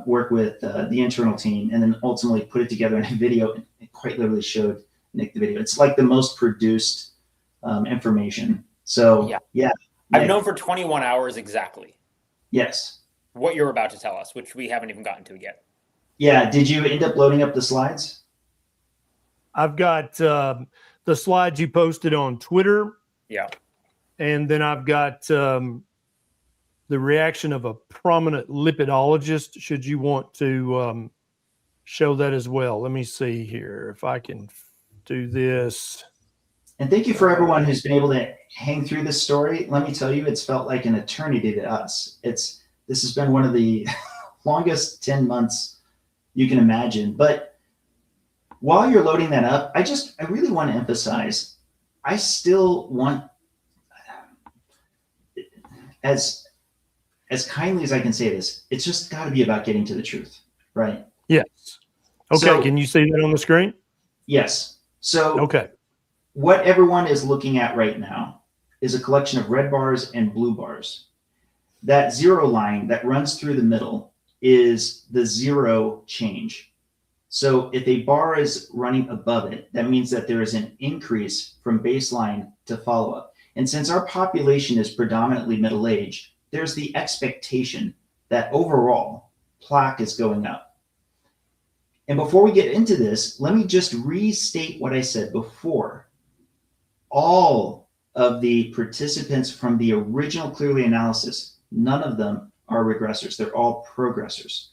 work with the internal team, and then ultimately put it together in a video. And it quite literally showed Nick the video. It's like the most produced information. So yeah. I've known for 21 hours exactly. Yes. What you're about to tell us, which we haven't even gotten to yet. Yeah. Did you end up loading up the slides? I've got the slides you posted on Twitter. Yeah. And then I've got the reaction of a prominent lipidologist, should you want to show that as well. Let me see here if I can do this. And thank you for everyone who's been able to hang through this story. Let me tell you, it's felt like an eternity to us. This has been one of the longest 10 months you can imagine. But while you're loading that up, I really want to emphasize, I still want, as kindly as I can say this, it's just got to be about getting to the truth, right? Yes. Okay, so, can you see that on the screen? Yes. So okay. What everyone is looking at right now is a collection of red bars and blue bars. That zero line that runs through the middle is the zero change. So if a bar is running above it, that means that there is an increase from baseline to follow-up. And since our population is predominantly middle-aged, there's the expectation that overall plaque is going up. And before we get into this, let me just restate what I said before. All of the participants from the original Clearly analysis, none of them are regressors. They're all progressors.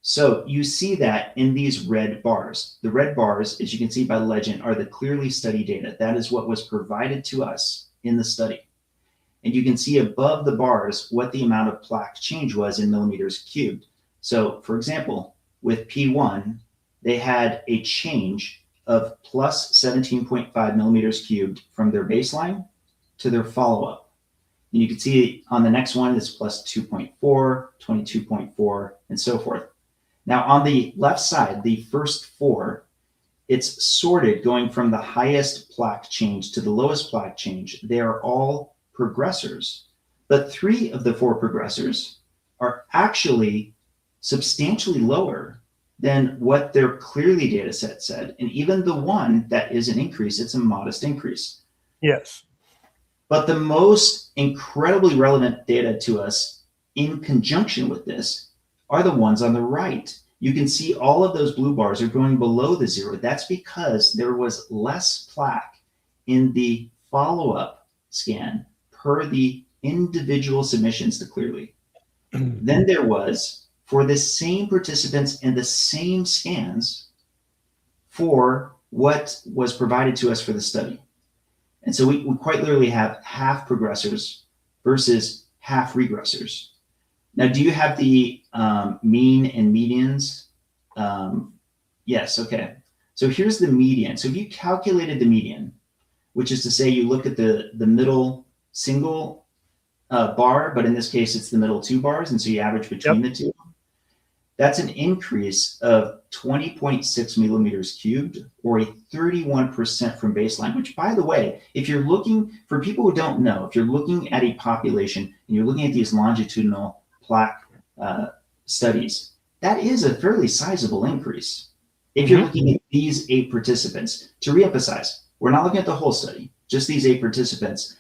So you see that in these red bars. The red bars, as you can see by the legend, are the Clearly study data. That is what was provided to us in the study. And you can see above the bars what the amount of plaque change was in millimeters cubed. So for example, with P1, they had a change of plus 17.5 millimeters cubed from their baseline to their follow-up. And you can see on the next one, it's plus 2.4, 22.4, and so forth. Now on the left side, the first four, it's sorted going from the highest plaque change to the lowest plaque change. They are all progressors, but 3 of the 4 progressors are actually substantially lower than what their clearly data set said. And even the one that is an increase, it's a modest increase. Yes. But the most incredibly relevant data to us in conjunction with this are the ones on the right. You can see all of those blue bars are going below the 0. That's because there was less plaque in the follow-up scan per the individual submissions to Clearly than there was for the same participants and the same scans for what was provided to us for the study. And so we quite literally have half progressors versus half regressors. Now, do you have the mean and medians? Yes, okay. So here's the median. So if you calculated the median, which is to say you look at the middle single bar, but in this case, it's the middle 2 bars, and so you average between the two. That's an increase of 20.6 millimeters cubed, or a 31% from baseline, which, by the way, if you're looking, for people who don't know, if you're looking at a population and you're looking at these longitudinal plaque studies, that is a fairly sizable increase. If you're looking at these 8 participants, to reemphasize, we're not looking at the whole study, just these 8 participants,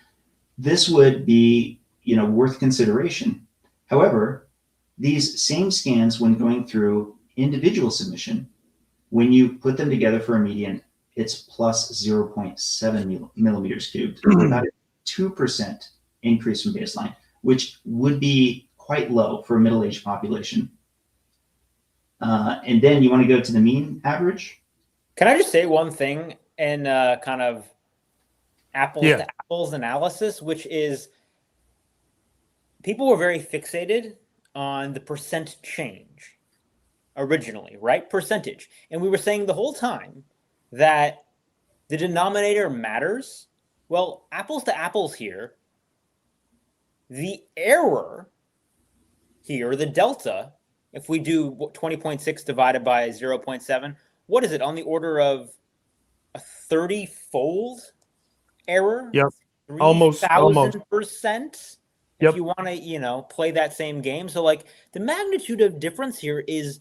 this would be, worth consideration. However, these same scans, when going through individual submission, when you put them together for a median, it's plus 0.7 millimeters cubed, about a 2% increase from baseline, which would be quite low for a middle-aged population. And then you want to go to the mean average? Can I just say one thing in kind of apples to apples analysis, which is people were very fixated on the percent change originally, right? Percentage. And we were saying the whole time that the denominator matters. Well, apples to apples here, the error here, the delta, if we do 20.6 divided by 0.7, what is it, on the order of a 30-fold error? Yep. Almost 3,000%. Yep. If you want to, play that same game. So, like, the magnitude of difference here is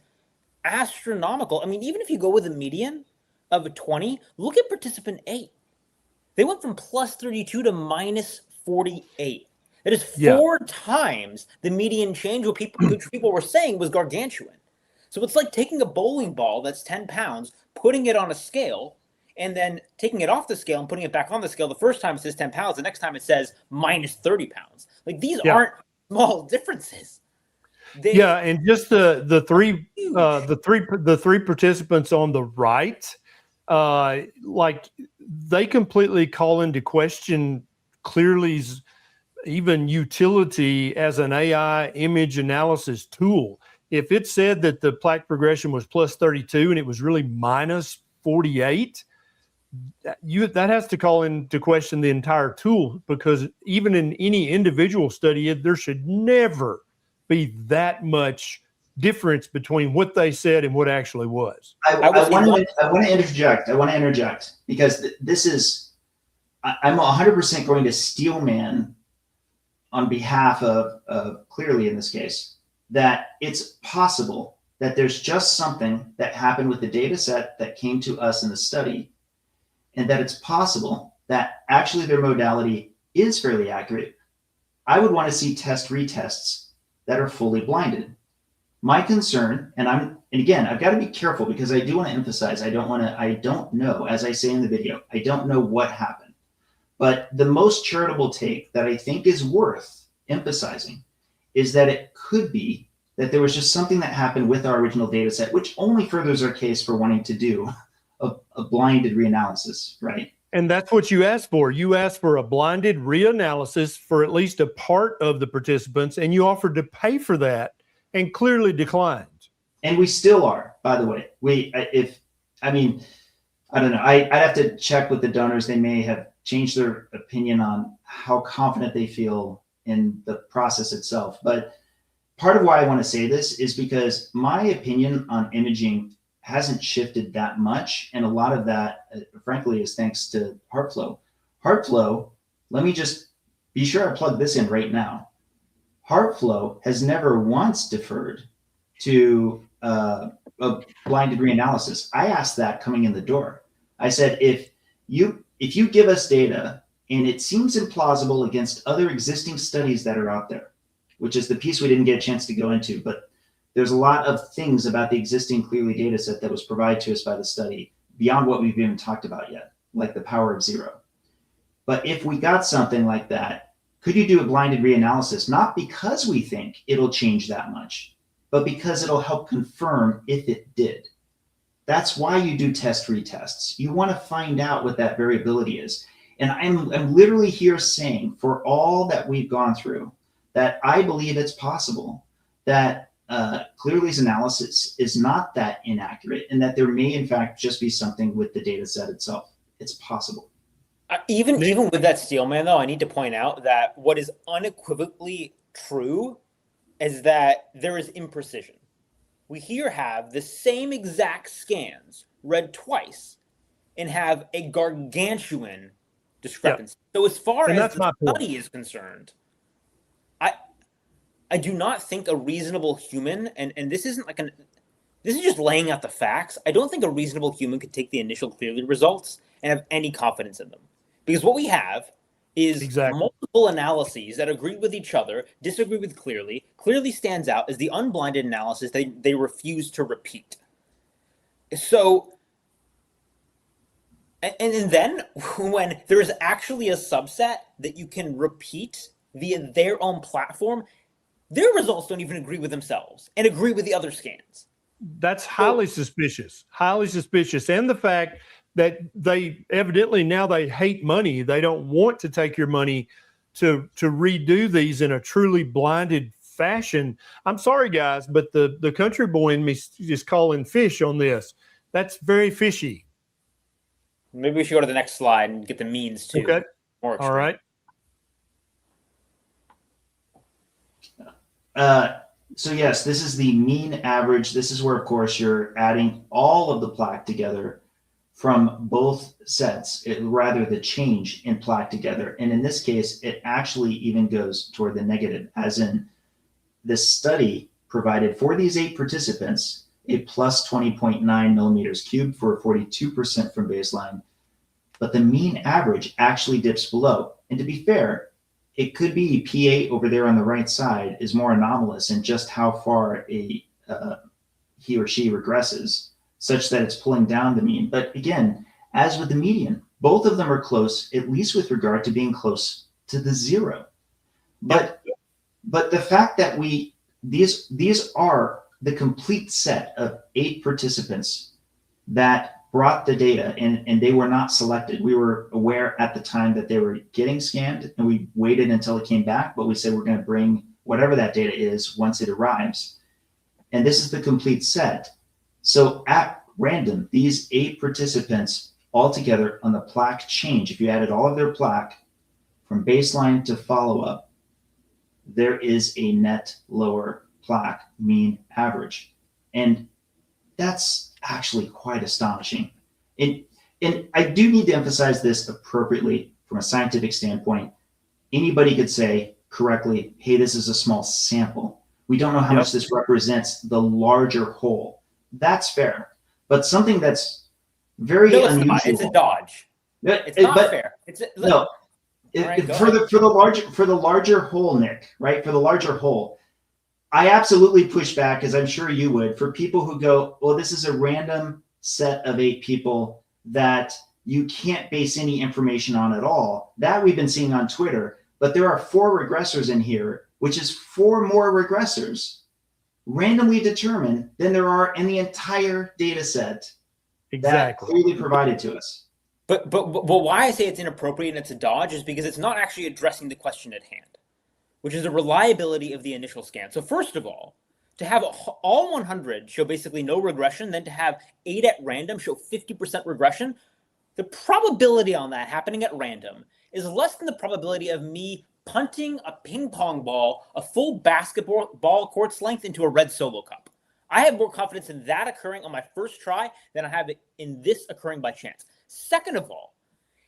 astronomical. I mean, even if you go with a median of a 20, look at participant 8. They went from plus 32 to minus 48. That is 4 times the median change, which people were saying was gargantuan. So it's like taking a bowling ball that's 10 pounds, putting it on a scale, and then taking it off the scale and putting it back on the scale. The first time it says 10 pounds. The next time it says minus 30 pounds. Like, these aren't small differences. And just the three participants on the right, like, they completely call into question Clearly's even utility as an AI image analysis tool. If it said that the plaque progression was plus 32 and it was really minus 48, that has to call into question the entire tool, because even in any individual study, there should never be that much difference between what they said and what actually was. I want to interject because this is, I'm 100% going to steelman on behalf of Clearly in this case, that it's possible that there's just something that happened with the data set that came to us in the study, and that it's possible that actually their modality is fairly accurate. I would want to see test retests that are fully blinded. My concern, and again, I've got to be careful because I do want to emphasize, I don't know, as I say in the video, I don't know what happened. But the most charitable take that I think is worth emphasizing is that it could be that there was just something that happened with our original data set, which only furthers our case for wanting to do a blinded reanalysis, right? And that's what you asked for. You asked for a blinded reanalysis for at least a part of the participants, and you offered to pay for that and Clearly declined. And we still are, by the way. I don't know. I'd have to check with the donors. They may have changed their opinion on how confident they feel in the process itself. But part of why I want to say this is because my opinion on imaging hasn't shifted that much. And a lot of that, frankly, is thanks to HeartFlow. HeartFlow, let me just be sure I plug this in right now. HeartFlow has never once deferred to a blinded reanalysis. I asked that coming in the door. I said, if you give us data and it seems implausible against other existing studies that are out there, which is the piece we didn't get a chance to go into, but there's a lot of things about the existing Clearly data set that was provided to us by the study beyond what we've even talked about yet, like the power of zero. But if we got something like that, could you do a blinded reanalysis? Not because we think it'll change that much, but because it'll help confirm if it did. That's why you do test retests. You want to find out what that variability is. And I'm literally here saying, for all that we've gone through, that I believe it's possible that Clearly's analysis is not that inaccurate, and that there may in fact just be something with the data set itself. It's possible. Even with that Steelman, though, I need to point out that what is unequivocally true is that there is imprecision. We here have the same exact scans read twice and have a gargantuan discrepancy. Yep. So as far as the study is concerned, I do not think a reasonable human, and this isn't like this is just laying out the facts. I don't think a reasonable human could take the initial Clearly results and have any confidence in them. Because what we have is multiple analyses that agree with each other, disagree with Clearly. Clearly stands out as the unblinded analysis they refuse to repeat. So, and then when there is actually a subset that you can repeat via their own platform, their results don't even agree with themselves and agree with the other scans. That's highly suspicious, And the fact that they evidently now they hate money. They don't want to take your money to redo these in a truly blinded fashion. I'm sorry, guys, but the country boy in me is calling fish on this. That's very fishy. Maybe we should go to the next slide and get the means too. Okay. All right. So yes, this is the mean average. This is where, of course, you're adding all of the plaque together from both sets, rather the change in plaque together. And in this case, it actually even goes toward the negative, as in this study provided for these 8 participants a plus 20.9 millimeters cubed for 42% from baseline. But the mean average actually dips below. And to be fair, it could be P8 over there on the right side is more anomalous in just how far he or she regresses, such that it's pulling down the mean. But again, as with the median, both of them are close, at least with regard to being close to the zero. But the fact that these are the complete set of 8 participants that brought the data, and they were not selected. We were aware at the time that they were getting scanned, and we waited until it came back, but we said we're going to bring whatever that data is once it arrives. And this is the complete set. So at random, these 8 participants altogether on the plaque change, if you added all of their plaque from baseline to follow-up, there is a net lower plaque mean average. And that's actually quite astonishing. And I do need to emphasize this appropriately from a scientific standpoint. Anybody could say correctly, hey, this is a small sample. We don't know how much this represents the larger whole. That's fair. But something that's very unusual. Not. It's a dodge. It's not fair. For the larger whole, Nick, right? For the larger whole, I absolutely push back, as I'm sure you would, for people who go, well, this is a random set of 8 people that you can't base any information on at all. That we've been seeing on Twitter, but there are 4 regressors in here, which is 4 more regressors randomly determined than there are in the entire data set that clearly provided to us. But why I say it's inappropriate and it's a dodge is because it's not actually addressing the question at hand, which is the reliability of the initial scan. So first of all, to have all 100 show basically no regression, then to have 8 at random show 50% regression, the probability on that happening at random is less than the probability of me punting a ping pong ball a full basketball court's length into a red Solo cup. I have more confidence in that occurring on my first try than I have in this occurring by chance. Second of all,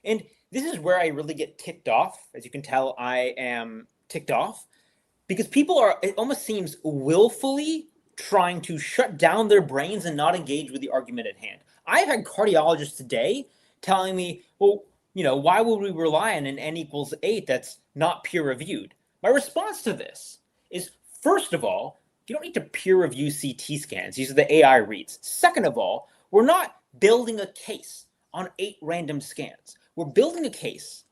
and this is where I really get ticked off. As you can tell, I am ticked off because people are, it almost seems, willfully trying to shut down their brains and not engage with the argument at hand. I've had cardiologists today telling me, well, why would we rely on an N=8 that's not peer-reviewed? My response to this is, first of all, you don't need to peer-review CT scans. These are the AI reads. Second of all, we're not building a case on 8 random scans. We're building a case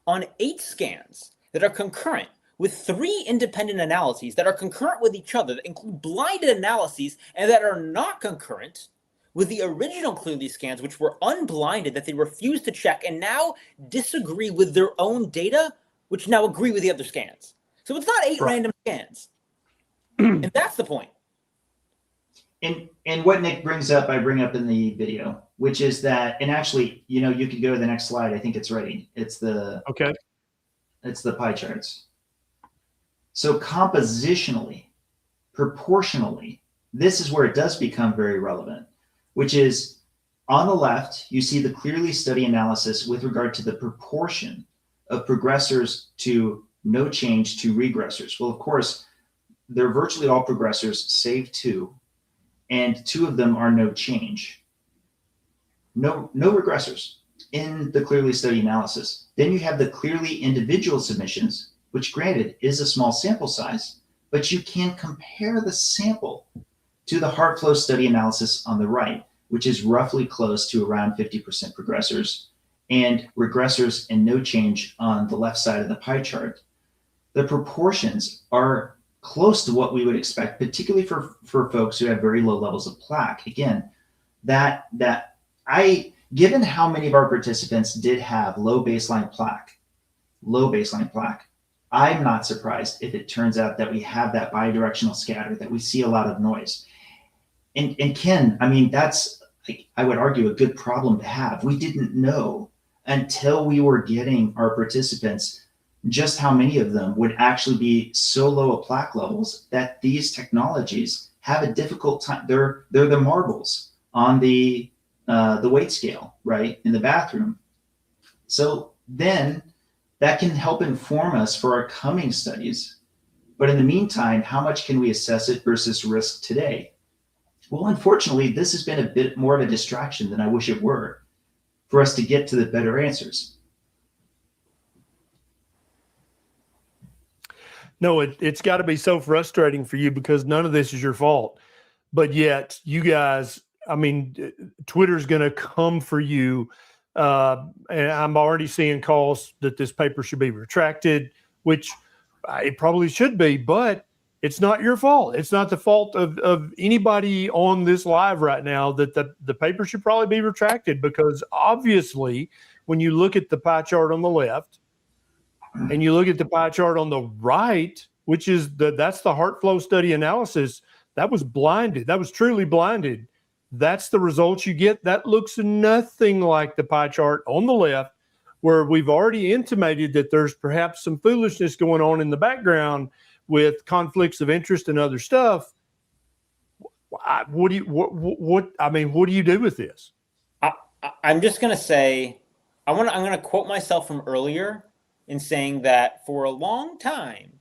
on 8 scans that are concurrent with 3 independent analyses that are concurrent with each other, that include blinded analyses, and that are not concurrent with the original Clearly scans, which were unblinded, that they refused to check and now disagree with their own data, which now agree with the other scans. So it's not 8 random scans. And that's the point. And what Nick brings up, I bring up in the video, which is that, and actually, you could go to the next slide. I think it's ready. It's the pie charts. So compositionally, proportionally, this is where it does become very relevant, which is on the left, you see the Clearly study analysis with regard to the proportion of progressors to no change to regressors. Well, of course, they're virtually all progressors, save 2, and 2 of them are no change. No regressors in the Clearly study analysis. Then you have the Clearly individual submissions, which granted is a small sample size, but you can compare the sample to the HeartFlow study analysis on the right, which is roughly close to around 50% progressors, and regressors and no change on the left side of the pie chart. The proportions are close to what we would expect, particularly for folks who have very low levels of plaque. Again, given how many of our participants did have low baseline plaque, I'm not surprised if it turns out that we have that bidirectional scatter, that we see a lot of noise. And Ken, I mean, that's, I would argue, a good problem to have. We didn't know until we were getting our participants just how many of them would actually be so low of plaque levels that these technologies have a difficult time. They're the marbles on the weight scale, right, in the bathroom. So then that can help inform us for our coming studies. But in the meantime, how much can we assess it versus risk today? Well, unfortunately, this has been a bit more of a distraction than I wish it were for us to get to the better answers. No, it's got to be so frustrating for you because none of this is your fault. But yet you guys, I mean, Twitter's going to come for you. And I'm already seeing calls that this paper should be retracted, which it probably should be, but it's not your fault. It's not the fault of anybody on this live right now that the paper should probably be retracted, because obviously when you look at the pie chart on the left and you look at the pie chart on the right, which is that's the HeartFlow study analysis, that was blinded. That was truly blinded. That's the results you get. That looks nothing like the pie chart on the left, where we've already intimated that there's perhaps some foolishness going on in the background with conflicts of interest and other stuff. What do you do with this? I'm just going to say, I'm going to quote myself from earlier in saying that for a long time,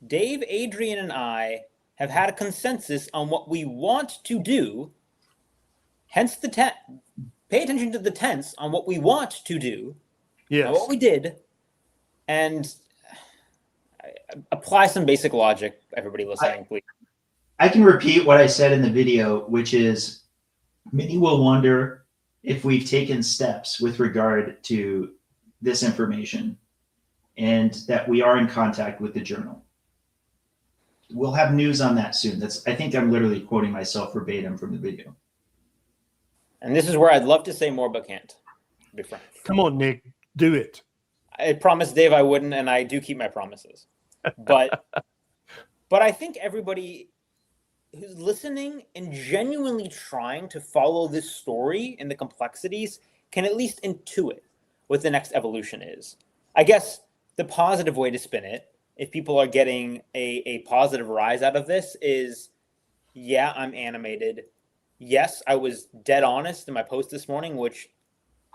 Dave, Adrian, and I have had a consensus on what we want to do. Hence the pay attention to the tense on what we want to do, yes, what we did, and apply some basic logic. Everybody listening, please. I can repeat what I said in the video, which is many will wonder if we've taken steps with regard to this information and that we are in contact with the journal. We'll have news on that soon. I think I'm literally quoting myself verbatim from the video. And this is where I'd love to say more, but can't. To be frank. Come on, Nick, do it. I promised Dave I wouldn't, and I do keep my promises. But I think everybody who's listening and genuinely trying to follow this story and the complexities can at least intuit what the next evolution is. I guess the positive way to spin it, if people are getting a positive rise out of this, is, yeah, I'm animated. Yes, I was dead honest in my post this morning, which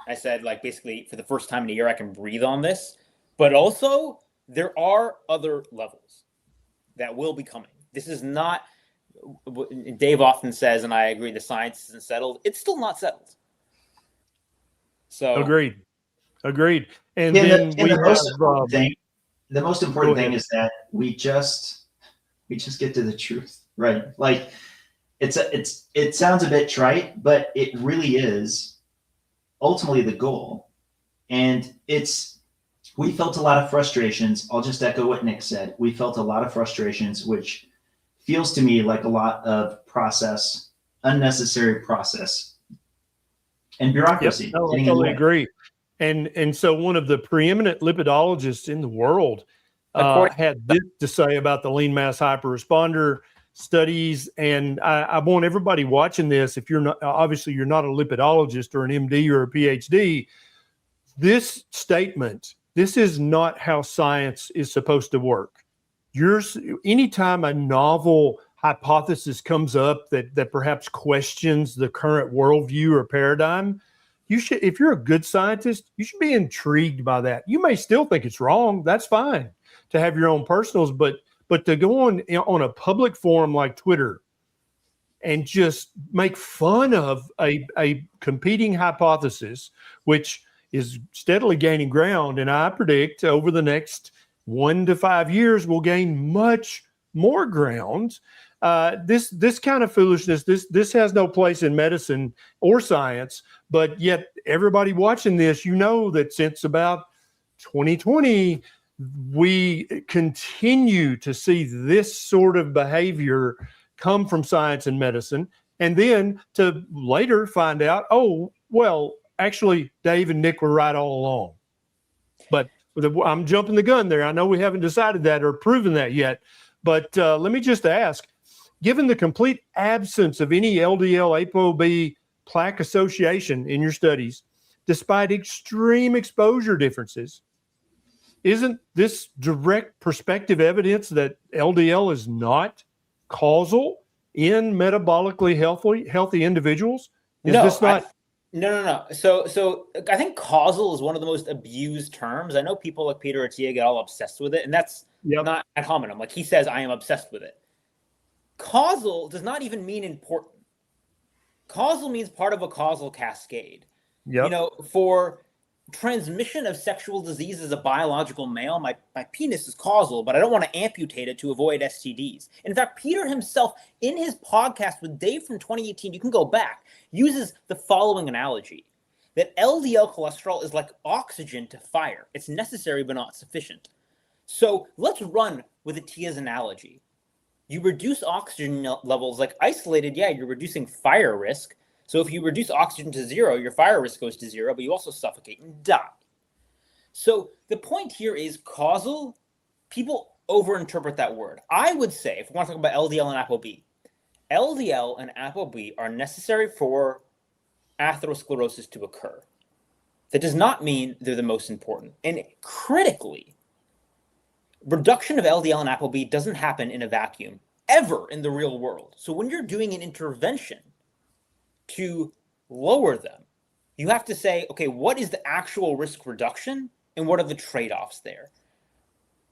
I said, like, basically for the first time in a year, I can breathe on this. But also, there are other levels that will be coming. This is not, Dave often says, and I agree, the science isn't settled. It's still not settled. So Agreed. And Yeah, then and we the most have important thing. The most important Go thing ahead. is that we just get to the truth, right? Like it sounds a bit trite, but it really is ultimately the goal. And we felt a lot of frustrations. I'll just echo what Nick said. We felt a lot of frustrations, which feels to me like a lot of unnecessary process and bureaucracy. Yep, no, I getting in the totally way. agree. And so one of the preeminent lipidologists in the world had this to say about the lean mass hyperresponder studies. And I want everybody watching this, if you're not, obviously you're not a lipidologist or an MD or a PhD, this statement, this is not how science is supposed to work. Anytime a novel hypothesis comes up that perhaps questions the current worldview or paradigm, you should, if you're a good scientist, you should be intrigued by that. You may still think it's wrong. That's fine to have your own personals, but to go on a public forum like Twitter and just make fun of a competing hypothesis, which is steadily gaining ground, and I predict over the next 1 to 5 years will gain much more ground. This kind of foolishness, this has no place in medicine or science, but yet everybody watching this, you know that since about 2020, we continue to see this sort of behavior come from science and medicine, and then to later find out, oh, well, actually, Dave and Nick were right all along. But I'm jumping the gun there. I know we haven't decided that or proven that yet, but let me just ask, given the complete absence of any LDL ApoB plaque association in your studies, despite extreme exposure differences, isn't this direct prospective evidence that LDL is not causal in metabolically healthy individuals? Is no, this not? No. So I think causal is one of the most abused terms. I know people like Peter Attia get all obsessed with it, and that's not ad hominem. Like he says, I am obsessed with it. Causal does not even mean important. Causal means part of a causal cascade. Yep. You know, for transmission of sexual disease as a biological male, my penis is causal, but I don't want to amputate it to avoid STDs. In fact, Peter himself, in his podcast with Dave from 2018, you can go back, uses the following analogy, that LDL cholesterol is like oxygen to fire. It's necessary, but not sufficient. So let's run with Attia's analogy. You reduce oxygen levels like isolated, you're reducing fire risk. So if you reduce oxygen to 0, your fire risk goes to 0, but you also suffocate and die. So the point here is causal. People overinterpret that word. I would say, if we want to talk about LDL and ApoB, LDL and ApoB are necessary for atherosclerosis to occur. That does not mean they're the most important. And critically, reduction of LDL and ApoB doesn't happen in a vacuum ever in the real world. So when you're doing an intervention to lower them, you have to say, okay, what is the actual risk reduction and what are the trade-offs there?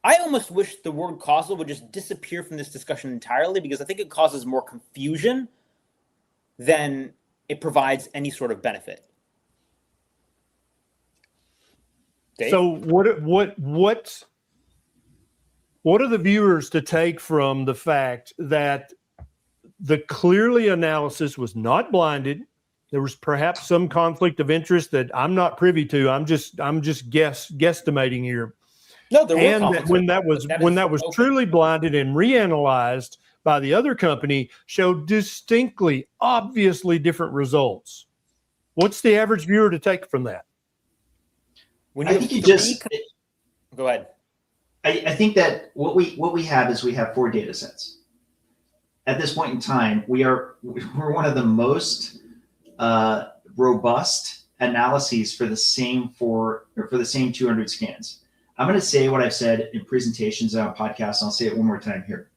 I almost wish the word causal would just disappear from this discussion entirely, because I think it causes more confusion than it provides any sort of benefit. Dave? So what are the viewers to take from the fact that the Clearly analysis was not blinded? There was perhaps some conflict of interest that I'm not privy to. I'm just guesstimating here. No, there were and conflicts. when that was okay. truly blinded and reanalyzed by the other company, showed distinctly, obviously different results. What's the average viewer to take from that? I think you just go ahead. I think that what we have is we have 4 data sets. At this point in time, we're one of the most robust analyses for the same 200 scans. I'm going to say what I've said in presentations and on podcasts, and I'll say it one more time here.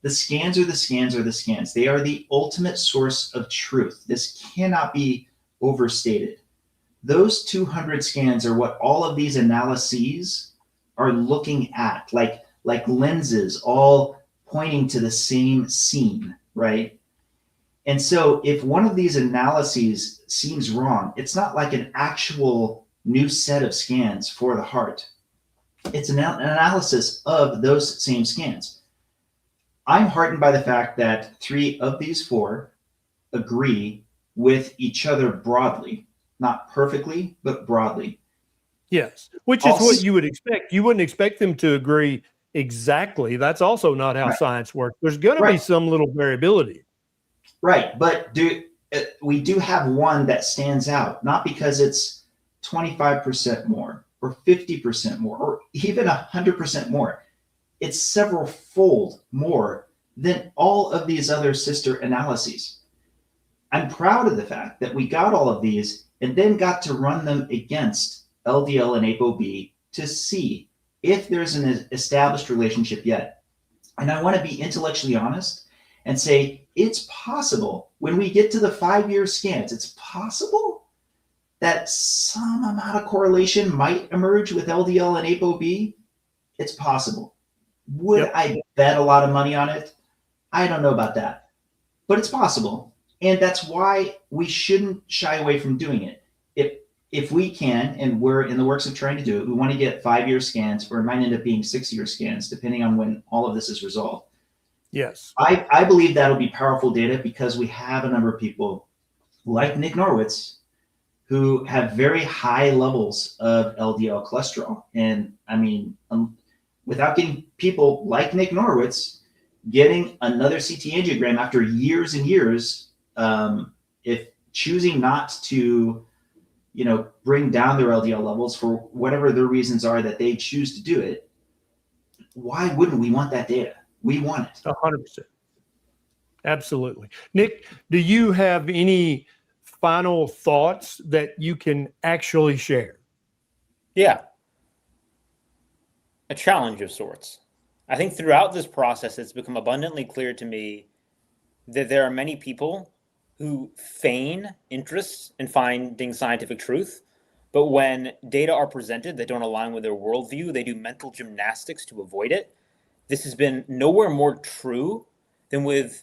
The scans are the scans are the scans. They are the ultimate source of truth. This cannot be overstated. Those 200 scans are what all of these analyses are looking at, like lenses all pointing to the same scene, right? And so if one of these analyses seems wrong, it's not like an actual new set of scans for the heart. It's an analysis of those same scans. I'm heartened by the fact that 3 of these 4 agree with each other broadly, not perfectly, but broadly. Yes, which is what you would expect. You wouldn't expect them to agree exactly. That's also not how science works. There's going to be some little variability. Right, but we do have one that stands out, not because it's 25% more or 50% more or even 100% more. It's several fold more than all of these other sister analyses. I'm proud of the fact that we got all of these and then got to run them against LDL and ApoB to see if there's an established relationship yet. And I want to be intellectually honest and say it's possible when we get to the 5-year scans, it's possible that some amount of correlation might emerge with LDL and ApoB. It's possible. Would I bet a lot of money on it? I don't know about that, but it's possible. And that's why we shouldn't shy away from doing it. If we can, and we're in the works of trying to do it, we want to get 5-year scans, or it might end up being 6-year scans, depending on when all of this is resolved. Yes. I believe that'll be powerful data because we have a number of people like Nick Norwitz who have very high levels of LDL cholesterol. And I mean, without getting people like Nick Norwitz getting another CT angiogram after years and years, if choosing not to, bring down their LDL levels for whatever their reasons are that they choose to do it, why wouldn't we want that data? We want it. 100%. Absolutely. Nick, do you have any final thoughts that you can actually share? Yeah. A challenge of sorts. I think throughout this process, it's become abundantly clear to me that there are many people who feign interest in finding scientific truth, but when data are presented that don't align with their worldview, they do mental gymnastics to avoid it. This has been nowhere more true than with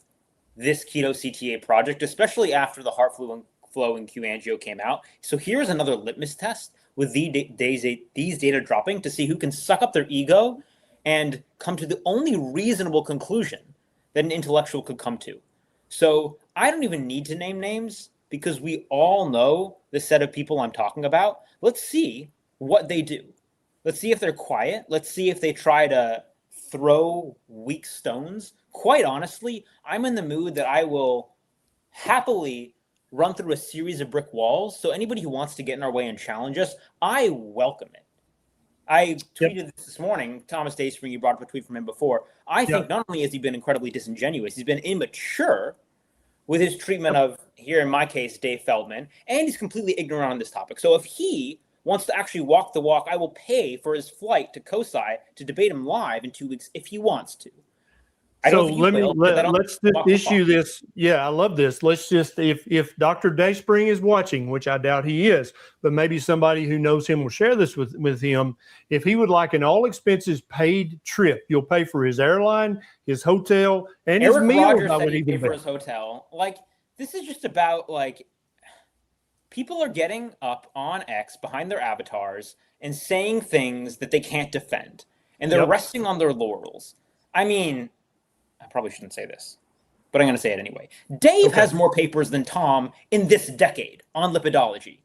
this Keto CTA project, especially after the heart flow and Q-angio came out. So here's another litmus test with these data dropping to see who can suck up their ego and come to the only reasonable conclusion that an intellectual could come to. So I don't even need to name names because we all know the set of people I'm talking about. Let's see what they do. Let's see if they're quiet. Let's see if they try to throw weak stones. Quite honestly, I'm in the mood that I will happily run through a series of brick walls. So anybody who wants to get in our way and challenge us, I welcome it. I tweeted this morning, Thomas Dayspring, you brought up a tweet from him before. I think not only has he been incredibly disingenuous, he's been immature with his treatment of, here in my case, Dave Feldman, and he's completely ignorant on this topic. So if he wants to actually walk the walk, I will pay for his flight to COSI to debate him live in 2 weeks if he wants to. So let's just issue this. Yeah, I love this. Let's just, if Dr. Dayspring is watching, which I doubt he is, but maybe somebody who knows him will share this with him. If he would like an all expenses paid trip, you'll pay for his airline, his hotel, and his meal. Rogers said he'd pay for his hotel. Like, this is just about, like, people are getting up on X behind their avatars and saying things that they can't defend. And they're resting on their laurels. I mean, I probably shouldn't say this, but I'm going to say it anyway. Dave has more papers than Tom in this decade on lipidology.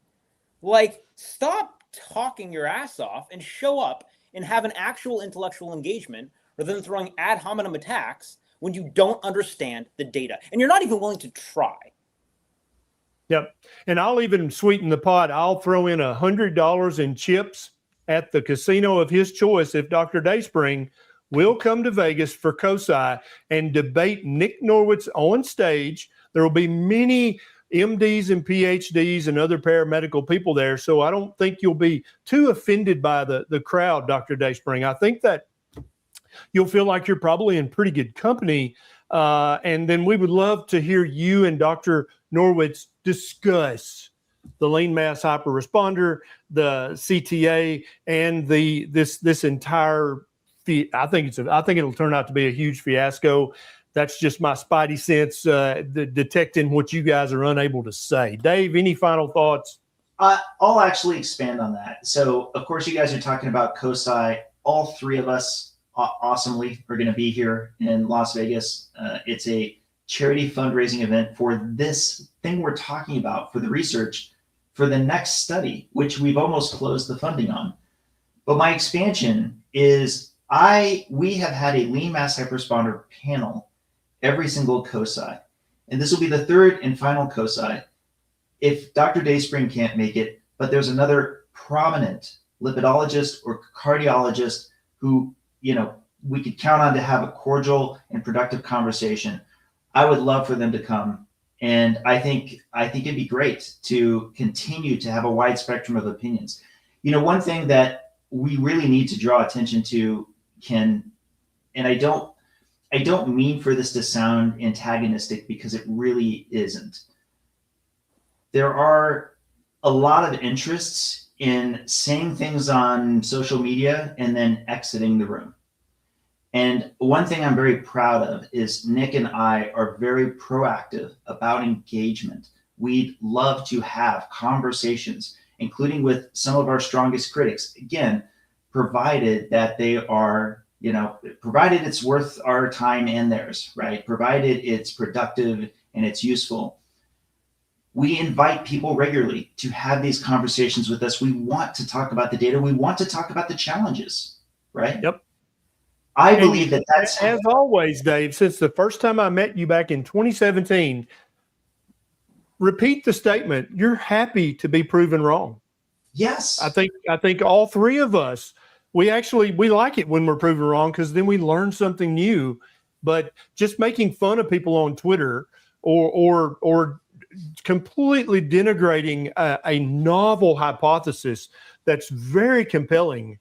Like, stop talking your ass off and show up and have an actual intellectual engagement rather than throwing ad hominem attacks when you don't understand the data. And you're not even willing to try. Yep. And I'll even sweeten the pot. I'll throw in $100 in chips at the casino of his choice if Dr. Dayspring will come to Vegas for COSI and debate Nick Norwitz on stage. There will be many MDs and PhDs and other paramedical people there. So I don't think you'll be too offended by the crowd, Dr. Dayspring. I think that you'll feel like you're probably in pretty good company. And then we would love to hear you and Dr. Norwitz discuss the lean mass hyperresponder, the CTA, and this entire. I think it'll turn out to be a huge fiasco. That's just my spidey sense detecting what you guys are unable to say. Dave, any final thoughts? I'll actually expand on that. So, of course, you guys are talking about COSI. All three of us awesomely are going to be here in Las Vegas. It's a charity fundraising event for this thing we're talking about, for the research, for the next study, which we've almost closed the funding on. But my expansion is we have had a lean mass hyperresponder panel every single COSI. And this will be the third and final COSI. If Dr. Dayspring can't make it, but there's another prominent lipidologist or cardiologist who, we could count on to have a cordial and productive conversation, I would love for them to come. And I think it'd be great to continue to have a wide spectrum of opinions. One thing that we really need to draw attention to, and I don't mean for this to sound antagonistic, because it really isn't. There are a lot of interests in saying things on social media and then exiting the room. And one thing I'm very proud of is Nick and I are very proactive about engagement. We'd love to have conversations, including with some of our strongest critics, again, provided that they are, provided it's worth our time and theirs, right? Provided it's productive and it's useful. We invite people regularly to have these conversations with us. We want to talk about the data. We want to talk about the challenges, right? Yep. I believe that's... As always, Dave, since the first time I met you back in 2017, repeat the statement. You're happy to be proven wrong. Yes. I think all three of us, we like it when we're proven wrong, because then we learn something new. But just making fun of people on Twitter or completely denigrating a novel hypothesis that's very compelling,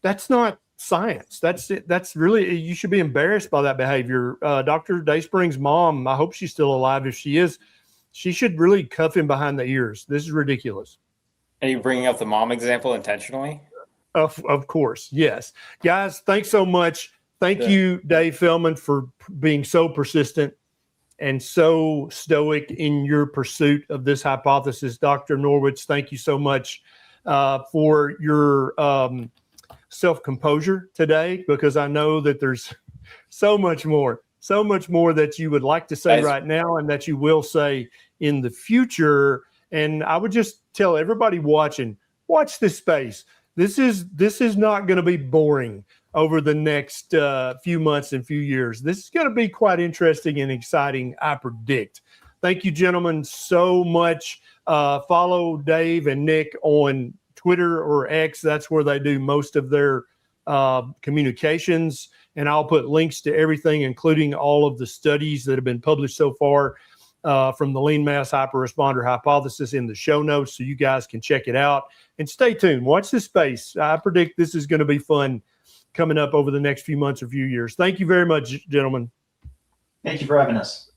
that's not science. That's really, you should be embarrassed by that behavior. Dr. Dayspring's mom, I hope she's still alive. If she is, she should really cuff him behind the ears. This is ridiculous. Are you bringing up the mom example intentionally? Of course, yes. Guys, thanks so much. Thank you, Dave Feldman, for being so persistent and so stoic in your pursuit of this hypothesis. Dr. Norwitz, thank you so much for your self-composure today, because I know that there's so much more that you would like to say right now and that you will say in the future. And I would just tell everybody watching, watch this space. This is not going to be boring over the next few months and few years. This is going to be quite interesting and exciting, I predict. Thank you, gentlemen, so much. Follow Dave and Nick on Twitter or X. That's where they do most of their communications. And I'll put links to everything, including all of the studies that have been published so far from the lean mass hyperresponder hypothesis in the show notes, so you guys can check it out. And stay tuned. Watch this space. I predict this is going to be fun coming up over the next few months or few years. Thank you very much, gentlemen. Thank you for having us.